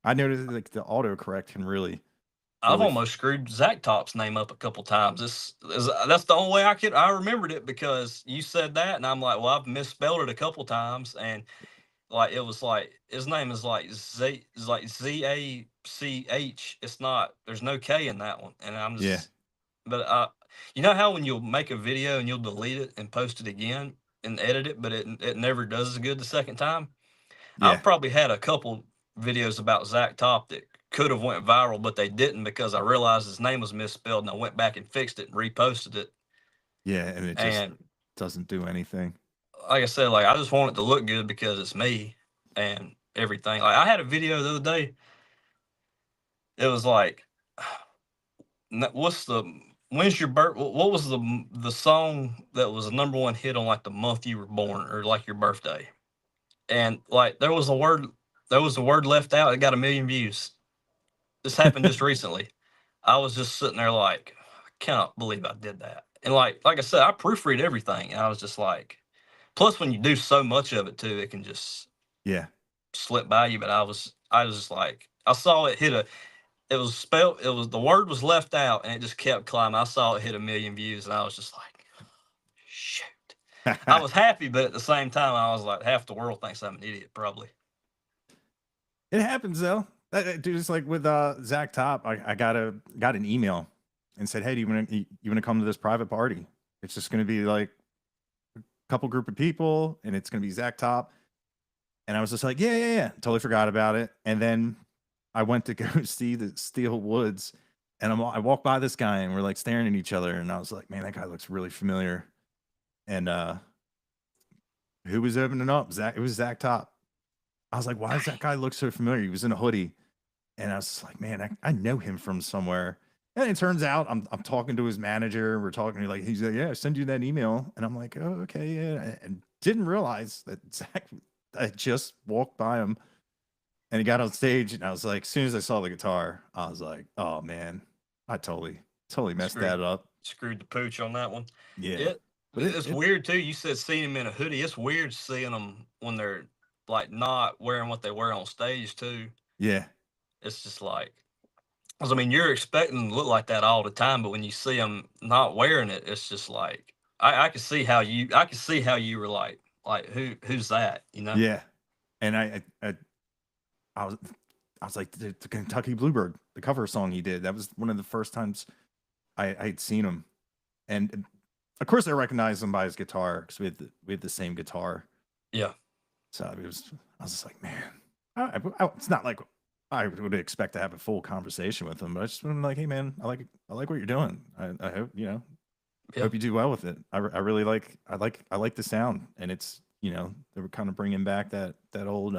I noticed like the autocorrect can really I've almost screwed Zach Top's name up a couple times. That's the only way I remembered it because you said that, and I'm like, well, I've misspelled it a couple times, and like it was like his name is like Zach. It's not. There's no K in that one, and I'm Yeah. just. But you know how when you'll make a video and you'll delete it and post it again and edit it, but it never does as good the second time. Yeah. I've probably had a couple videos about Zach Top that could have went viral, but they didn't because I realized his name was misspelled and I went back and fixed it and reposted it. Yeah. And it just And doesn't do anything. like I said, like I just want it to look good because it's me and everything. Like I had a video the other day. It was like, what's the when's your birth? What was the song that was the number one hit on like the month you were born or like your birthday? And like there was a word left out. It got 1 million views. This happened just recently. I was just sitting there like, I cannot believe I did that. And like I said, I proofread everything. And I was just like, plus when you do so much of it too, it can just Yeah. slip by you. But I was just like, I saw it hit it was spelled, the word was left out and it just kept climbing. I saw it hit 1 million views and I was just like, shoot. I was happy, but at the same time, I was like, half the world thinks I'm an idiot, probably. It happens though. Dude, it's like with Zach Top. I got an email and said, "Hey, do you want to come to this private party? It's just going to be like a couple group of people, and it's going to be Zach Top." And I was just like, "Yeah." Totally forgot about it. And then I went to go see the Steel Woods, and I walked by this guy, and we're like staring at each other, and I was like, "Man, that guy looks really familiar." And who was opening up? Zach. It was Zach Top. I was like, "Why does that guy look so familiar?" He was in a hoodie. And I was just like, man, I know him from somewhere. And it turns out I'm talking to his manager. We're talking like he's like, yeah, I send you that email. And I'm like, oh, okay, yeah. And didn't realize that Zach, I just walked by him and he got on stage. And I was like, as soon as I saw the guitar, I was like, oh man, I totally messed that up. Screwed the pooch on that one. Yeah. But It's weird too. You said seeing him in a hoodie. It's weird seeing them when they're like not wearing what they wear on stage too. Yeah. It's just like, because I mean, you're expecting them to look like that all the time, but when you see them not wearing it, it's just like I can see how you were like who's that, you know? Yeah. And I was like the Kentucky Bluebird, the cover song he did. That was one of the first times I'd seen him, and of course I recognized him by his guitar because we had the same guitar. Yeah. So I was just like, man, it's not like I would expect to have a full conversation with him, but I just went like, hey man, I like what you're doing. I hope hope you do well with it. I really like the sound, and it's they were kind of bringing back that old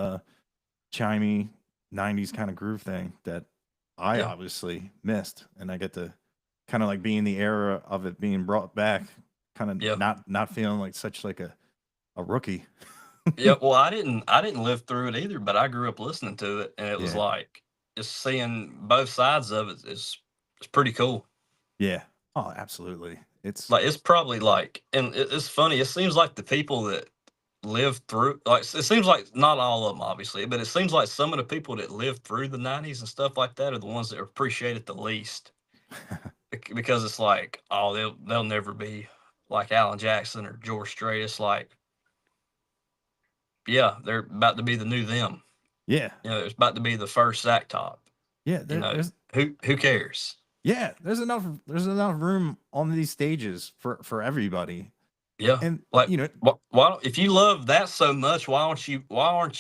chimey 90s kind of groove thing that I obviously missed, and I get to kind of like be in the era of it being brought back, kind of not feeling like such like a rookie. Yeah, well, I didn't live through it either, but I grew up listening to it, and it was Yeah. like just seeing both sides of it is pretty cool. Yeah. Oh, absolutely. It's Like it's probably like, and it's funny. It seems like the people that lived through, like it seems like not all of them, obviously, but it seems like some of the people that lived through the '90s and stuff like that are the ones that appreciate it the least, because it's like, oh, they'll never be like Alan Jackson or George Strait. It's like, yeah, they're about to be the new them. yeah. It's about to be the first Zach Top. Yeah, There's who cares? Yeah, there's enough room on these stages for everybody. Yeah, And like why if you love that so much, why aren't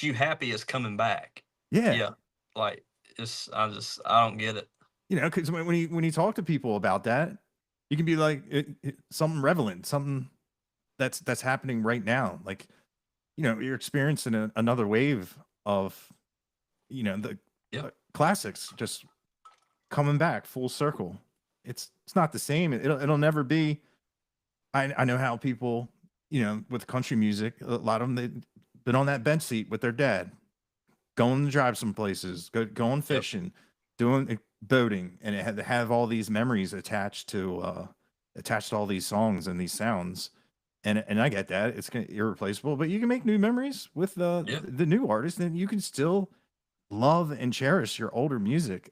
you happy it's coming back? yeah. Yeah, like I don't get it. Because when you talk to people about that, you can be like something relevant, something that's happening right now. Like, you're experiencing another wave of, the classics just coming back full circle. It's not the same. It'll never be. I know how people, with country music, a lot of them they've been on that bench seat with their dad, going to drive some places, going fishing, doing boating, and it had to have all these memories attached to all these songs and these sounds. And I get that it's irreplaceable, but you can make new memories with the new artists, and you can still love and cherish your older music.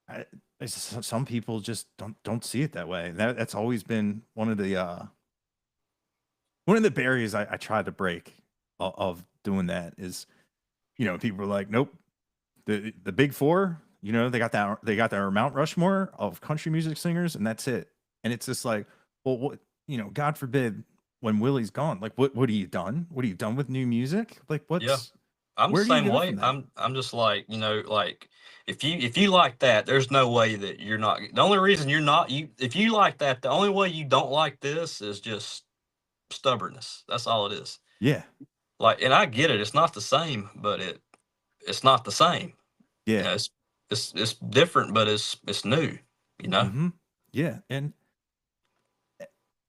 I, some people just don't see it that way. That's always been one of the barriers I tried to break of doing that is, people are like, nope, the big four, they got their Mount Rushmore of country music singers, and that's it. And it's just like, well, what, God forbid when Willie's gone, like what are you done? What are you done with new music? Like Yeah. what's I'm the where do you same go way. from that? I'm just like, like if you like that, there's no way that you're not. The only reason you're not you if you like that, the only way you don't like this is just stubbornness. That's all it is. Yeah, Like, and I get it. It's not the same, but it's not the same. yeah, It's different, but it's new. You know. mm-hmm, yeah, and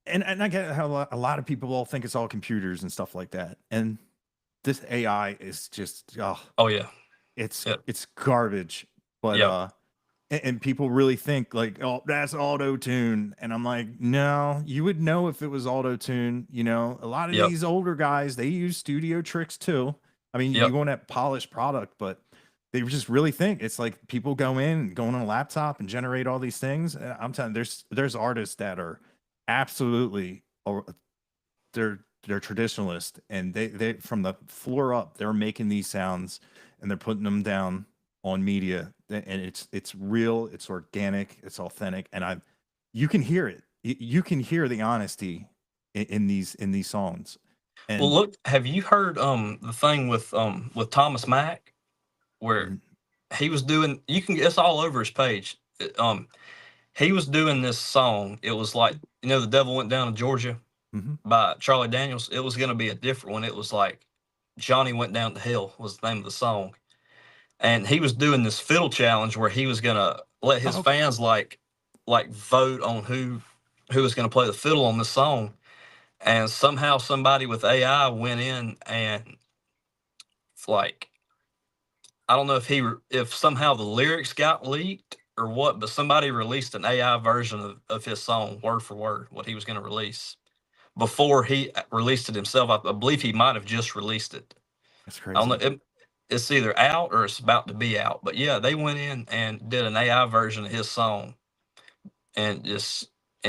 I get how a lot of people all think it's all computers and stuff like that, and this AI is just, oh, Oh yeah. it's Yep. it's garbage. But Yep. and people really think like, oh, that's auto tune, and I'm like, no, you would know if it was auto tune. A lot of Yep. these older guys, they use studio tricks too. I mean, you Yep. want that polished product, but they just really think it's like people go in and go on a laptop and generate all these things. And I'm telling you, there's artists that are absolutely, they're traditionalist, and they from the floor up, they're making these sounds and they're putting them down on media, and it's real, it's organic, it's authentic, and you can hear it. You can hear the honesty in these songs. Well, And look, have you heard the thing with Thomas Mack where mm, he was doing? You can it's all over his page. He was doing this song. It was like the devil went down to Georgia mhm. by Charlie Daniels. It was going to be a different one. It was like Johnny went down to hell was the name of the song, and he was doing this fiddle challenge where he was going to let his Oh, okay. fans like vote on who was going to play the fiddle on this song. And somehow somebody with AI went in and like I don't know if somehow the lyrics got leaked or what, but somebody released an AI version of his song word for word what he was going to release before he released it himself. I believe he might have just released it. That's I don't know. crazy. It's either out or it's about to be out. But yeah, they went in and did an AI version of his song, and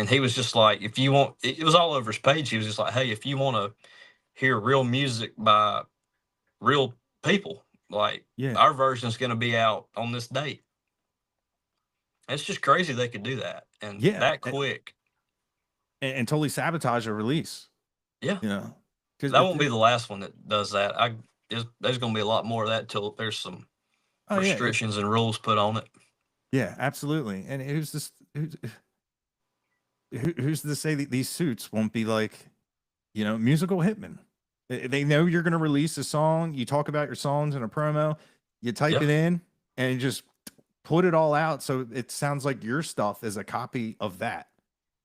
he was just like, if you want, it was all over his page. He was just like, hey, if you want to hear real music by real people, like Yeah, our version is going to be out on this date. It's just crazy they could do that and yeah, that quick. and totally sabotage a release. Yeah, You know, because that won't be the last one that does that. There's going to be a lot more of that until there's some oh yeah, restrictions and rules put on it. yeah, absolutely. And who's to say that these suits won't be like, musical hitmen? They know you're going to release a song. You talk about your songs in a promo. You type Yeah, it in and you just put it all out, so it sounds like your stuff is a copy of that.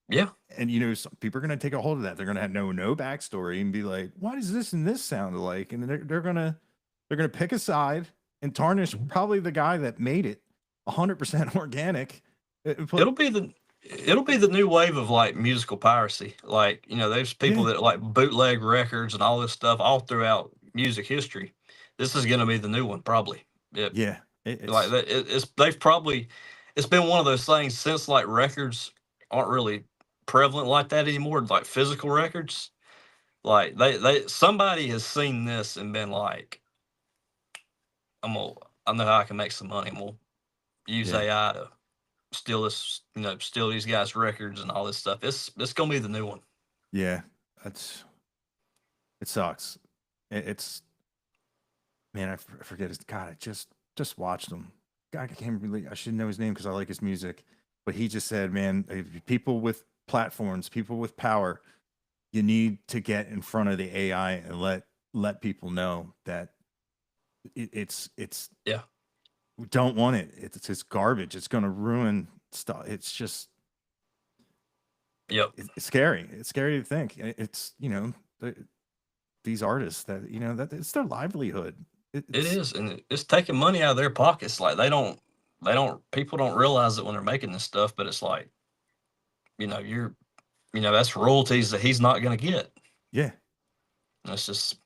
yeah, And some people are going to take a hold of that. They're going to have no backstory and be like, "Why does this and this sound alike?" And they're gonna pick a side and tarnish mhm. probably the guy that made it 100% organic. But It'll be the new wave of like musical piracy. Like there's people yeah, that like bootleg records and all this stuff all throughout music history. This is going to be the new one probably. It, yeah, like it's that, it's been one of those things since like records aren't really prevalent like that anymore. Like physical records, like they somebody has seen this and been like, I'm gonna I know how I can make some money. I'm gonna use yeah, AI to steal steal these guys' records and all this stuff. It's gonna be the new one. yeah. That's it sucks. It's man, I forget his God. I just watched him. God, I can't really. I should know his name because I like his music. But he just said, man, people with platforms, people with power, you need to get in front of the AI and let people know that it's Yeah. we don't want it. It's garbage. It's going to ruin stuff. It's just Yep. it's scary. It's scary to think. It's these artists that it's their livelihood. It It's is, and it's taking money out of their pockets. Like people don't realize it when they're making this stuff, but it's like, you're, that's royalties that he's not going to get. yeah, It's just,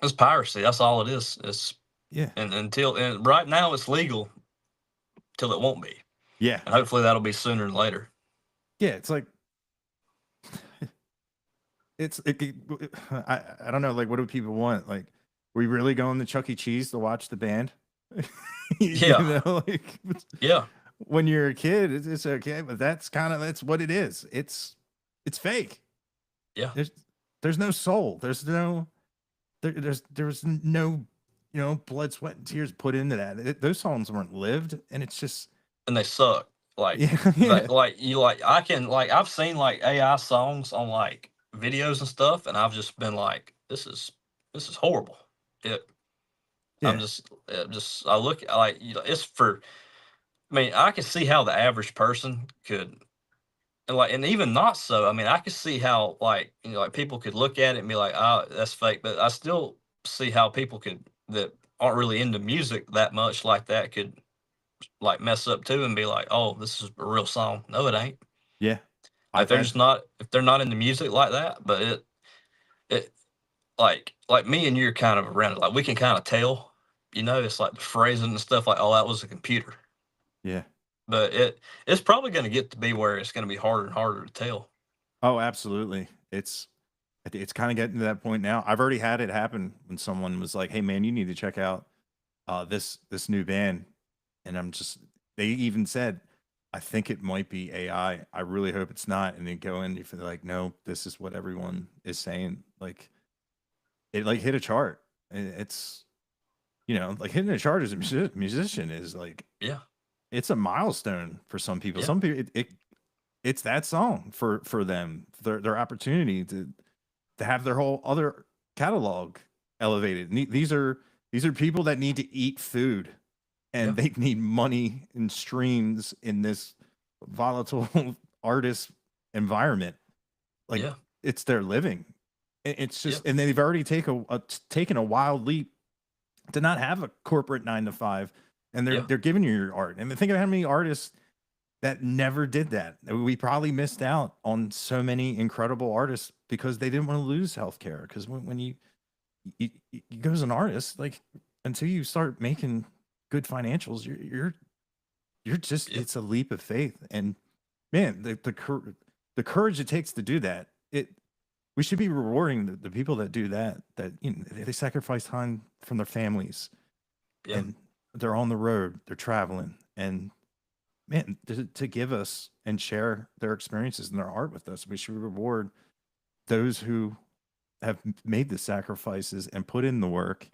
it's piracy. That's all it is. It's, yeah, and right now it's legal till it won't be, Yeah. and hopefully that'll be sooner than later. Yeah. It's like, I don't know. Like, what do people want? Like, we really going to Chuck E. Cheese to watch the band? You Yeah, know, like yeah, when you're a kid, it's okay, but that's what it is. It's fake. yeah, There's no soul. There's no, blood, sweat, and tears put into that. Those songs weren't lived, and it's just and they suck. Like, yeah, that, yeah, I can I've seen like AI songs on like videos and stuff, and I've just been like, this is horrible. It I'm yeah, just I look like it's for. I mean, I can see how the average person could, and even not so. I mean, I could see how like people could look at it and be like, "Oh, that's fake," but I still see how people could that aren't really into music that much like that could like mess up too and be like, "Oh, this is a real song." No, it ain't. yeah. Like I've had if they're not into music like that, but it like me and you're kind of around it. Like we can kind of tell, it's like the phrasing and stuff. Like, oh, that was a computer. yeah. But it's probably going to get to be where it's going to be harder and harder to tell. Oh, absolutely. It's kind of getting to that point now. I've already had it happen when someone was like, "Hey, man, you need to check out this new band," and they even said, "I think it might be AI. I really hope it's not." And then go in if they're like, "No, this is what everyone is saying." Like it like hit a chart. It's like hitting a chart as a musician is like Yeah, it's a milestone for some people. yeah, Some people it's that song for them, their opportunity to have their whole other catalog elevated. These are people that need to eat food yeah, and they need money and streams in this volatile artist environment. Like yeah, it's their living. It's yeah, just, and they've already taken a wild leap to not have a corporate 9 to 5, and they're yeah, they're giving you your art. And think of how many artists that never did that. We probably missed out on so many incredible artists because they didn't want to lose healthcare. Because when you go as an artist, like until you start making good financials, you're just yeah, it's a leap of faith. And man, the courage it takes to do that, we should be rewarding the people that do that. That they sacrifice time from their families yeah. and they're on the road, they're traveling, and man, to give us and share their experiences and their art with us. We should reward those who have made the sacrifices and put in the work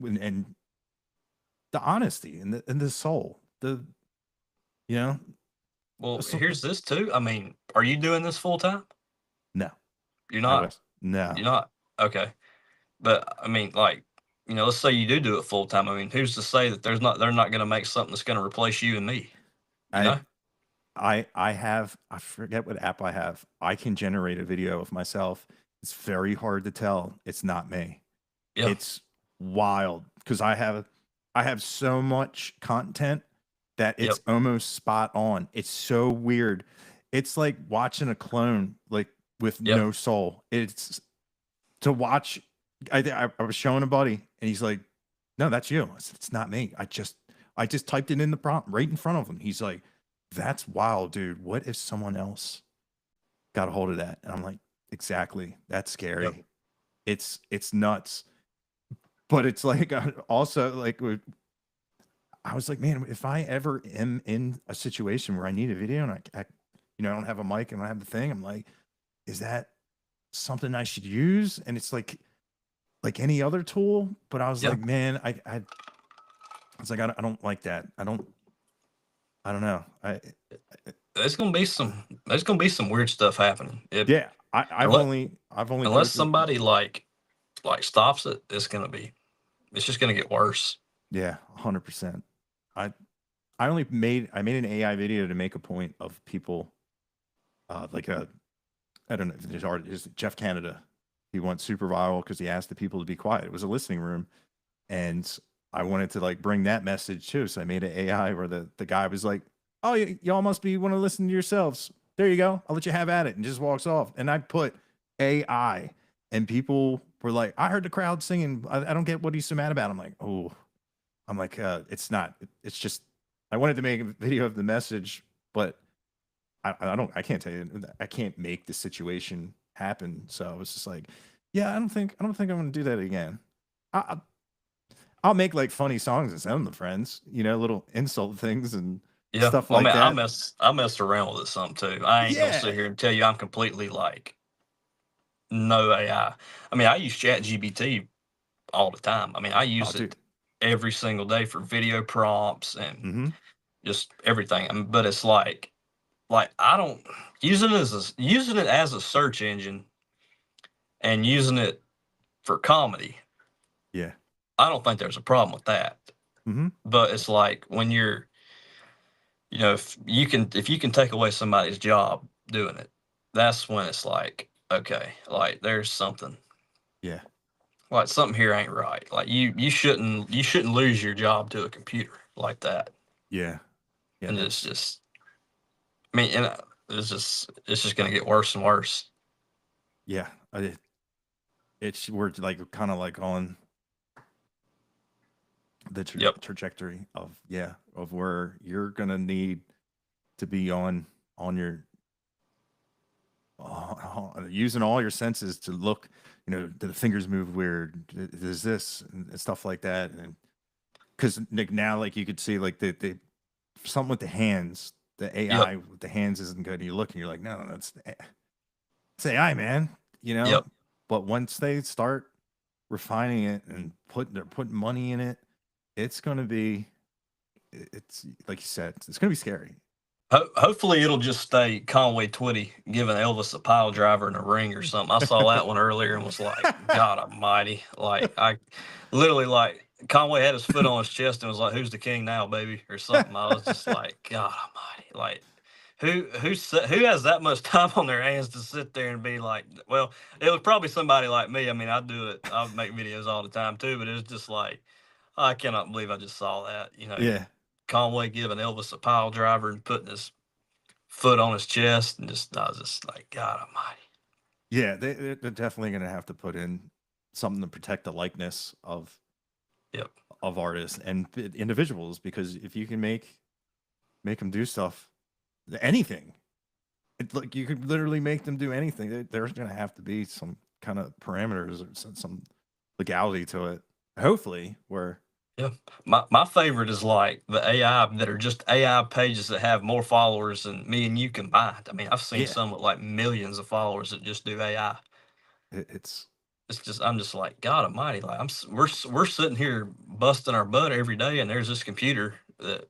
and the honesty and the soul. You know, Well, so, here's this too. I mean, are you doing this full time? no, You're I not. was no. You're not. Okay. But I mean, like, let's say you do it full time. I mean, who's to say that they're not going to make something that's going to replace you and me? You I know? I forget what app I have. I can generate a video of myself. It's very hard to tell it's not me. Yeah. It's wild because I have so much content that Yep. it's almost spot on. It's so weird. It's like watching a clone like with Yeah. no soul. It's to watch. I was showing a buddy and he's like, "No, that's you." I said, "It's not me. I just typed it in the prompt right in front of him." He's like, "That's wild, dude. What if someone else got a hold of that?" And I'm like, "Exactly. That's Yep. scary. It's nuts." But it's like also like I was like, man, if I ever am in a situation where I need a video and I don't have a mic and I have the thing, I'm like, is that something I should use? And it's like any other tool. But I was Yeah. like, man, I was like, I don't like that. I don't know. There's gonna be some weird stuff happening. Yeah, I've Unless only unless posted. somebody like stops it, it's just gonna get worse. Yeah, 100%. I I made an AI video to make a point of people like I don't know if there's artist Jeff Canada. He went super viral because he asked the people to be quiet. It was a listening room, and I wanted to like bring that message too. So I made an AI where the guy was like, "Oh, y'all must be want to listen to yourselves. There you go. I'll let you have at it," and just walks off. And I put AI, and people were like, "I heard the crowd singing. I don't get what he's so mad about." I'm like, "Oh, I'm like, it's not. It's just I wanted to make a video of the message, but I can't tell you, I can't make the situation happen. So I was just like, yeah, I don't think I'm gonna do that again. I, I'll make like funny songs and send them to friends, you know, little insult things and Yeah, stuff well, I like mean, that. I messed around with it some too. I ain't gonna sit Yeah. here and tell you I'm completely like no AI. I mean, I use ChatGPT all the time. I mean, I Oh, use dude. it every single day for video prompts and Mm-hmm. just everything. I mean, but it's like I don't using it as a search engine and using it for comedy. Yeah. I don't think there's a problem with that. Mm-hmm. But it's like when you're, if you can take away somebody's job doing it, that's when it's like, okay, like there's something Yeah. like something here ain't right. Like you shouldn't lose your job to a computer like that. Yeah. Yeah. And it's That's just I mean, and it's just gonna get worse and worse. yeah. It's we're like kind of like on the Yep. trajectory of yeah of where you're gonna need to be on your using all your senses to look, you know, do the fingers move weird, there's this and stuff like that. And because Nick, now like you could see like the something with the hands, the Yep. AI with the hands isn't good. You look and you're like, no, that's it's AI, man, you know. Yep. But once they start refining it and they're putting money in it, it's gonna be it's like you said, it's gonna be scary. Hopefully it'll just stay Conway Twitty giving Elvis a pile driver in a ring or something. I saw that one earlier and was like, God Almighty! Like I literally like Conway had his foot on his chest and was like, "Who's the king now, baby?" or something. I was just like, God Almighty! Like who has that much time on their hands to sit there and be like, well, it was probably somebody like me. I mean, I do it. I make videos all the time too, but it was just like I cannot believe I just saw that. Yeah, Conway giving Elvis a pile driver and putting his foot on his chest and just I was just like, God Almighty. yeah, they're definitely gonna have to put in something to protect the likeness Yep. of artists and individuals, because if you can make them do stuff, anything, it, like you could literally make them do anything. There's gonna have to be some kind of parameters or some legality to it. Hopefully, where Yeah. My favorite is like the AI that are just AI pages that have more followers than me and you combined. I mean, I've seen yeah, some with like millions of followers that just do AI. it's It's just I'm just like God Almighty. Like we're sitting here busting our butt every day, and there's this computer that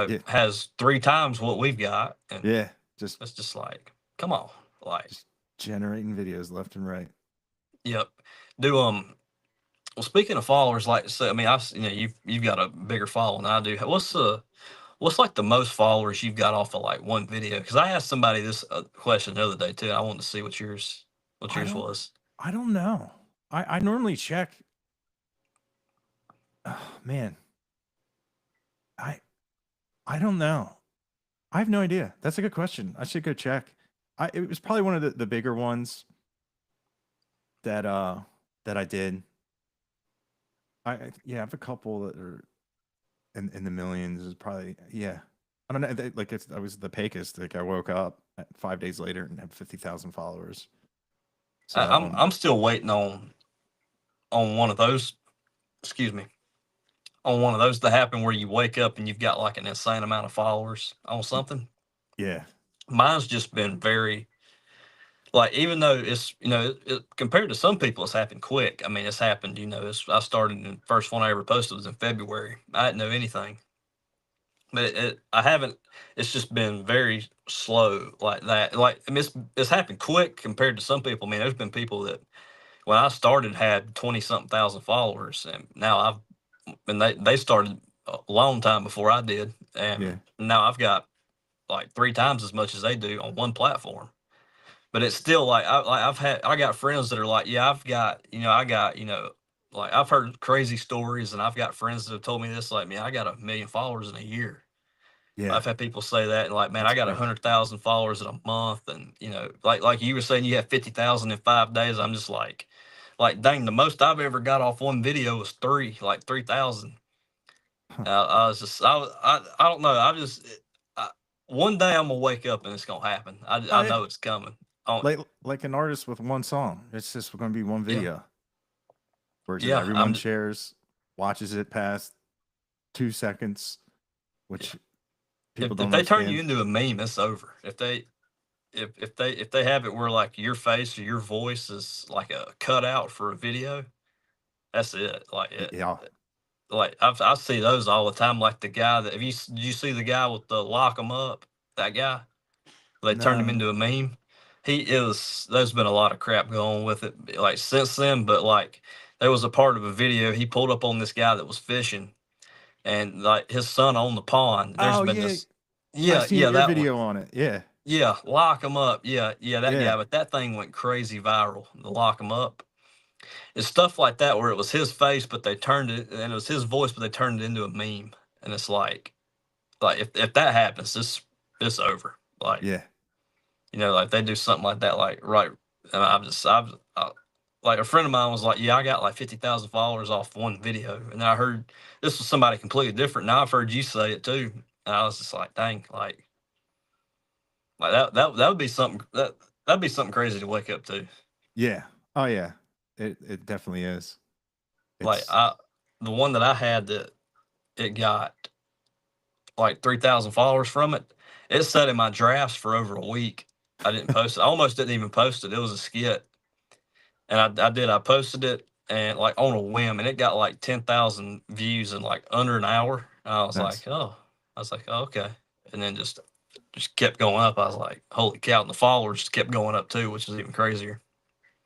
yeah, has 3 times what we've got, and yeah, just it's just like, come on, like, just generating videos left and right. yep. Do Well, speaking of followers, like so, I mean, you've got a bigger following than I do. What's like the most followers you've got off of like one video? Because I asked somebody this question the other day too. And I wanted to see what I yours don't was. I don't know. I normally check. Oh, man, I I don't know. I have no idea. That's a good question. I should go check. It was probably one of the bigger ones that that I did. Yeah, I have a couple that are in the millions. Is probably yeah. I don't know. Like I was the Pecos. Like I woke up 5 days later and had 50,000 followers. I, So I'm still waiting on one of those. Excuse me, on one of those to happen where you wake up and you've got like an insane amount of followers on something. yeah, Mine's just been very like even though it's compared to some people it's happened quick. I mean, it's happened. I started and the first one I ever posted was in February. I didn't know anything. But I haven't. It's just been very slow like that. Like I mean, it's happened quick compared to some people. I mean, there's been people that when I started had 20 something thousand followers, and now they started a long time before I did, yeah, and now I've got like 3 times as much as they do on one platform. But it's still like I got friends that are like, yeah, I got like I've heard crazy stories, and I've got friends that have told me this, like, man, I got 1 million followers in a year. yeah. I've had people say that, and like, man, That's I got crazy. 100,000 followers in a month, and like you were saying, you have 50,000 in 5 days. I'm just like, dang, the most I've ever got off one video was like 3,000. Huh. I was just I don't know. I, one day I'm gonna wake up and it's gonna happen. Oh I yeah, know it's coming. Oh like an artist with one song. It's just going to be one yeah, video where it's just yeah. everyone shares, watches it past 2 seconds, Yeah. which people If don't they turn you understand. into a meme, it's over. If they have it where like your face or your voice is like a cutout for a video, that's it. Yeah, Like I see those all the time. Like the guy that did you see the guy with the lock 'em up? That guy they turned him no. into a meme. There's been a lot of crap going with it like since then. But like there was a part of a video he pulled up on this guy that was fishing and like his son on the pond. There's Oh been yeah, this I've seen yeah your that one. video on it. Yeah, Yeah, lock him up. Yeah, that yeah, guy. But that thing went crazy viral. The lock him up. It's stuff like that where it was his face, but they turned it, and it was his voice, but they turned it into a meme. And it's like if that happens, it's over. Like yeah. like they do something like that, like right. And like a friend of mine was like, yeah, I got like 50,000 followers off one video, and then I heard this was somebody completely different. Now I've heard you say it too, and I was just like, dang, like that would be something that'd be something crazy to wake up to. Yeah. Oh yeah. It definitely is. Like It's the one that I had that it got like 3,000 followers from it. It sat in my drafts for over a week. I didn't post it. I almost didn't even post it. It was a skit, and I did. I posted it and like on a whim, and it got like 10,000 views in like under an hour. And nice. I was like, oh, okay, and then just kept going up. I was like, holy cow! And the followers kept going up too, which is even crazier.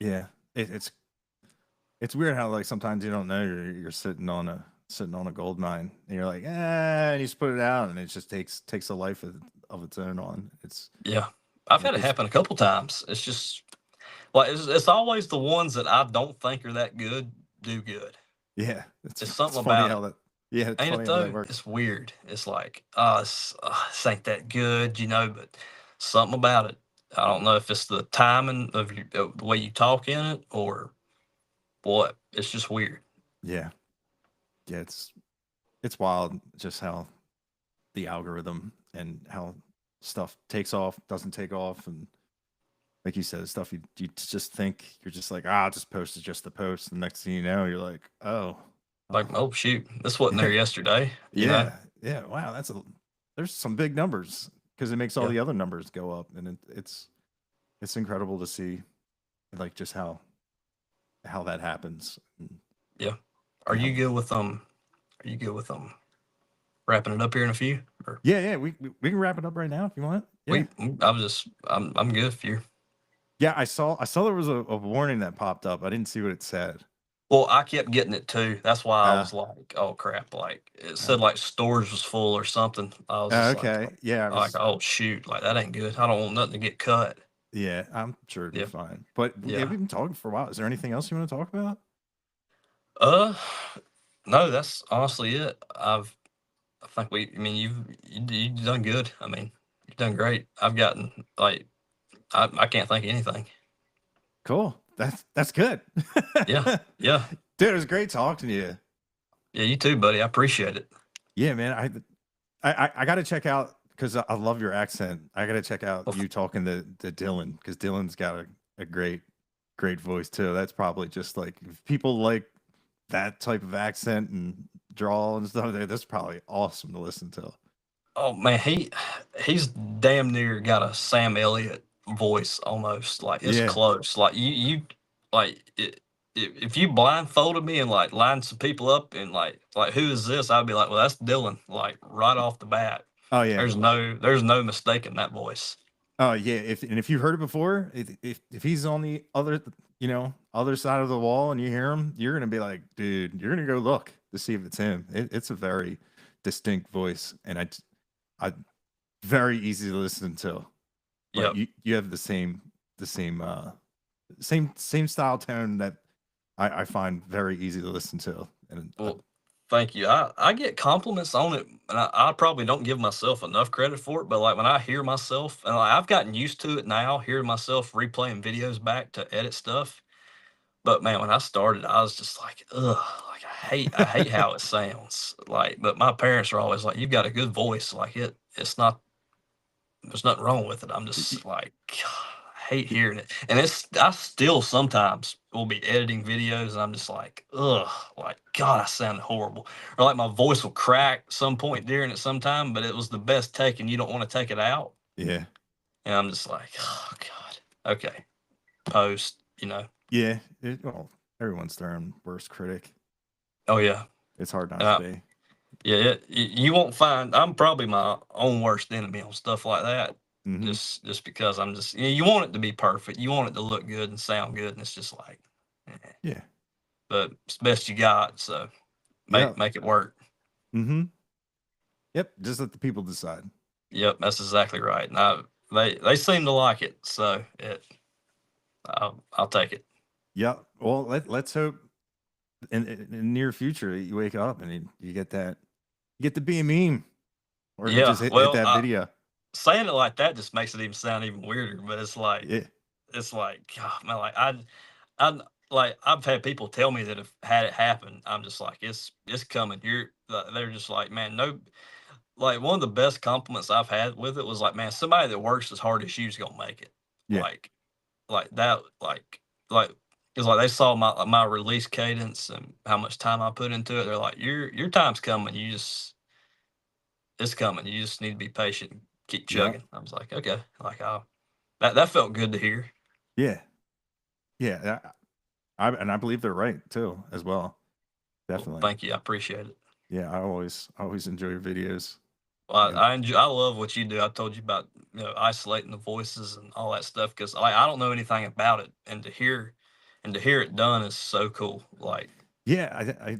Yeah. It's weird how like sometimes you don't know you're sitting on a gold mine and you're like, and you just put it out and it just takes a life of its own on. Yeah, I've had it It's happen a couple times. It's just like it's always the ones that I don't think are that good do good. yeah, It's it's something funny about it. how that yeah, it's Ain't it funny how that though? works. It's weird. It's like, oh, this ain't that good, but something about it. I don't know if it's the timing of the way you talk in it or what. It's just weird. Yeah. Yeah, it's wild just how the algorithm and how stuff takes off, doesn't take off, and like you said, stuff you just think you're just like, I'll just post it just to post. The next thing you know, you're like, Like, oh, oh shoot, this wasn't there yesterday. yeah, yeah. Wow, there's some big numbers because it makes all Yeah, the other numbers go up, and it's incredible to see like just how that happens yeah. Are and you how good with Are you good with wrapping it up here in a few? Or yeah, we can wrap it up right now if you want. Yeah. I'm good if you. Yeah, I saw there was a warning that popped up. I didn't see what it said. Well, I kept getting it too. That's why I Uh, was like, "Oh crap!" Like it said, uh, like storage was full or something. I was just okay. Yeah, I like, was. "Oh shoot!" Like that ain't good. I don't want nothing to get cut. Yeah, I'm sure it'd be Yeah, fine. But yeah, yeah. we've been talking for a while. Is there anything else you want to talk about? Uh, no, that's honestly it. I think I mean, you've done good. I mean, you've done great. I've gotten like, I can't think of anything. Cool. That's good. Yeah, yeah, Dude, it was great talking to you. yeah. You too, buddy. I appreciate it. Yeah, man. I got to check out because I love your accent. I got to check out Well, you talking to Dylan because Dylan's got a great voice too. That's probably just like if people like that type of accent and drawl and stuff. That's probably awesome to listen to. oh man, he's damn near got a Sam Elliott voice almost. Like it's Yeah. close. Like you like if you blindfolded me and like lined some people up and like who is this? I'd be like, well, that's Dylan. Like right off the bat, Oh yeah. there's no mistaking that voice. Oh yeah, if you've heard it before, if he's on the other other side of the wall and you hear him, you're gonna be like, dude, you're gonna go look to see if it's him. It's a very distinct voice, and I very easy to listen to. But Yep. you have the same style tone that I find very easy to listen to, and Well, thank you. I get compliments on it, and I probably don't give myself enough credit for it. But like when I hear myself, and like, I've gotten used to it now, hearing myself replaying videos back to edit stuff. But man, when I started, I was just like, ugh, like I hate how it sounds. like, but my parents are always like, "You've got a good voice. Like it's not. There's nothing wrong with it." I'm Y- just like, I hate y- hearing it, and I still sometimes will be editing videos, and I'm just like, ugh, like God, I sound horrible, or like my voice will crack some point during it sometime, but it was the best take, and you don't want to take it out, Yeah. and I'm just like, oh God, okay, post, Yeah. Well, everyone's their own worst critic. oh yeah, It's hard not to uh, be. yeah, you won't find. I'm probably my own worst enemy on stuff like that. Hmm. Just because I'm just you want it to be perfect. You want it to look good and sound good, and it's just like, eh. Yeah. But it's the best you got. So Yep. make it work. Hmm. Yep. Just let the people decide. Yep, that's exactly right. And they seem to like it, so I'll take it. Yeah. Well, let's hope in the near future you wake up and you get that, you get to be a meme or Yeah, just hit well, that video. saying it like that just makes it even sound even weirder. But Yeah. it's like, God, man, like I like I've had people tell me that have had it happen. I'm just like, it's coming. They're just like, man, no. Like one of the best compliments I've had with it was like, man, somebody that works as hard as you's gonna make it. Yeah. Like that, like it's like they saw my release cadence and how much time I put into it. They're like, your time's coming. It's coming. You just need to be patient, and keep Yeah. chugging. I was like, okay, like that felt good to hear. Yeah. Yeah. I believe they're right too, as well. Well, Definitely. thank you, I appreciate it. Yeah. I always enjoy your videos. Well, And I love what you do. I told you about isolating the voices and all that stuff because I don't know anything about it, and to hear it done is so cool. Like, yeah,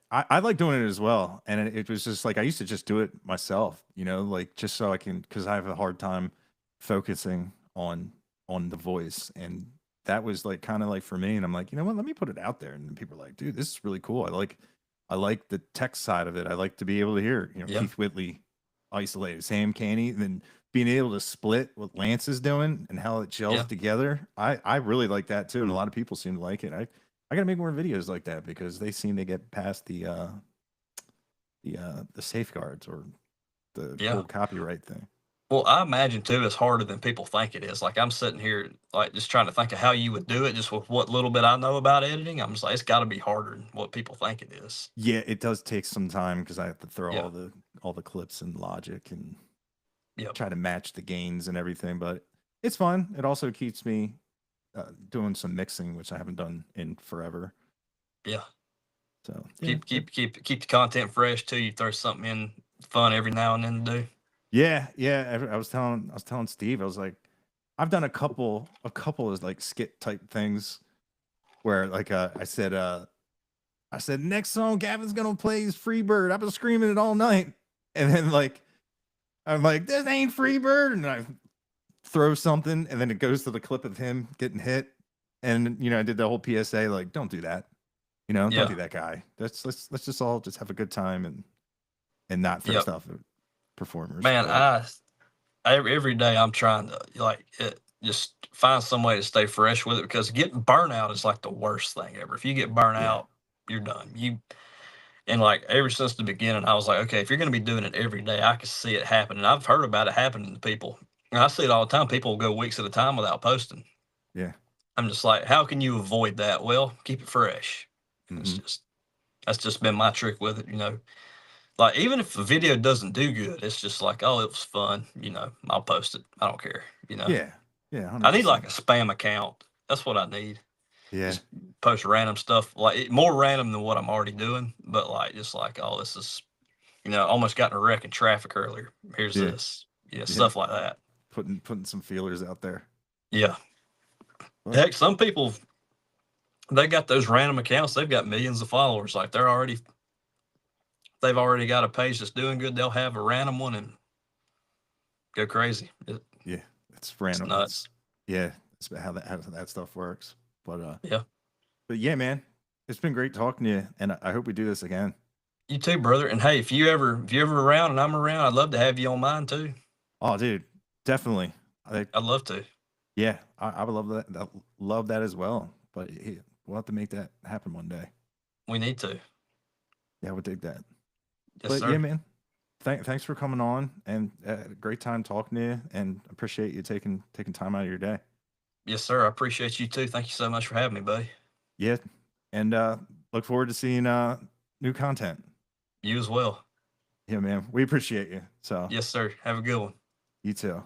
I like doing it as well. And it was just like I used to just do it myself, like just so I can, because I have a hard time focusing on the voice. And that was like kind of like for me. And I'm like, you know what, let me put it out there. And then people are like, dude, this is really cool. I like the text side of it. I like to be able to hear, yeah, Keith Whitley isolated, Sam Caney, and then being able to split what Lance is doing and how it gels yeah, together. I really like that too. And a lot of people seem to like it. I gotta make more videos like that because they seem to get past the safeguards or the yeah. whole copyright thing. Well, I imagine too it's harder than people think it is. Like I'm sitting here like just trying to think of how you would do it just with what little bit I know about editing. I'm just like, it's got to be harder than what people think it is. Yeah, it does take some time because I have to throw Yeah. all the clips in Logic and Yep. try to match the gains and everything. But it's fun. It also keeps me doing some mixing, which I haven't done in forever. Yeah. So yeah, Keep the content fresh too. You throw something in fun every now and then to do. yeah. I was telling Steve, I was like, I've done a couple of like skit type things where like I said next song Gavin's gonna play is Freebird. I've been screaming it all night, and then like I'm like, this ain't Freebird, and I throw something, and then it goes to the clip of him getting hit, and I did the whole PSA like, don't do that, don't Yeah. be that guy. Let's just all just have a good time and not throw Yep. stuff at performers. Man, But every day I'm trying to just find some way to stay fresh with it because getting burnout is like the worst thing ever. If you get burnt yeah, out, you're done. And like ever since the beginning, I was like, okay, if you're going to be doing it every day, I can see it happen. And I've heard about it happening to people. And I see it all the time. People will go weeks at a time without posting. yeah, I'm just like, how can you avoid that? Well, keep it fresh. And hmm that's just been my trick with it. Like even if the video doesn't do good, it's just like, oh, it was fun. I'll post it. I don't care. yeah, yeah, hundred I need like percent, a spam account. That's what I need. yeah, Just post random stuff, like more random than what I'm already doing, but like just like, oh, this is almost got in a wreck in traffic earlier. Here's yeah, this. yeah. Stuff like that. Putting some feelers out there, Yeah. but Heck, some people they got those random accounts. They've got millions of followers. Like they've already got a page that's doing good. They'll have a random one and go crazy. yeah, it's It's random. nuts. Yeah, it's how that stuff works. But Yeah. but yeah, man, it's been great talking to you, and I hope we do this again. You too, brother. And hey, if you ever around and I'm around, I'd love to have you on mine too. Oh, dude, definitely. I I'd love to. Yeah, I would love that. Love that as well. But we'll have to make that happen one day. We need to. Yeah, I would dig that. Yes, But sir. yeah, man. Thanks for coming on, and great time talking to you, and appreciate you taking time out of your day. Yes, sir. I appreciate you too. Thank you so much for having me, buddy. Yeah, and look forward to seeing new content. You as well. Yeah, man. We appreciate you. So Yes, sir. Have a good one. you too.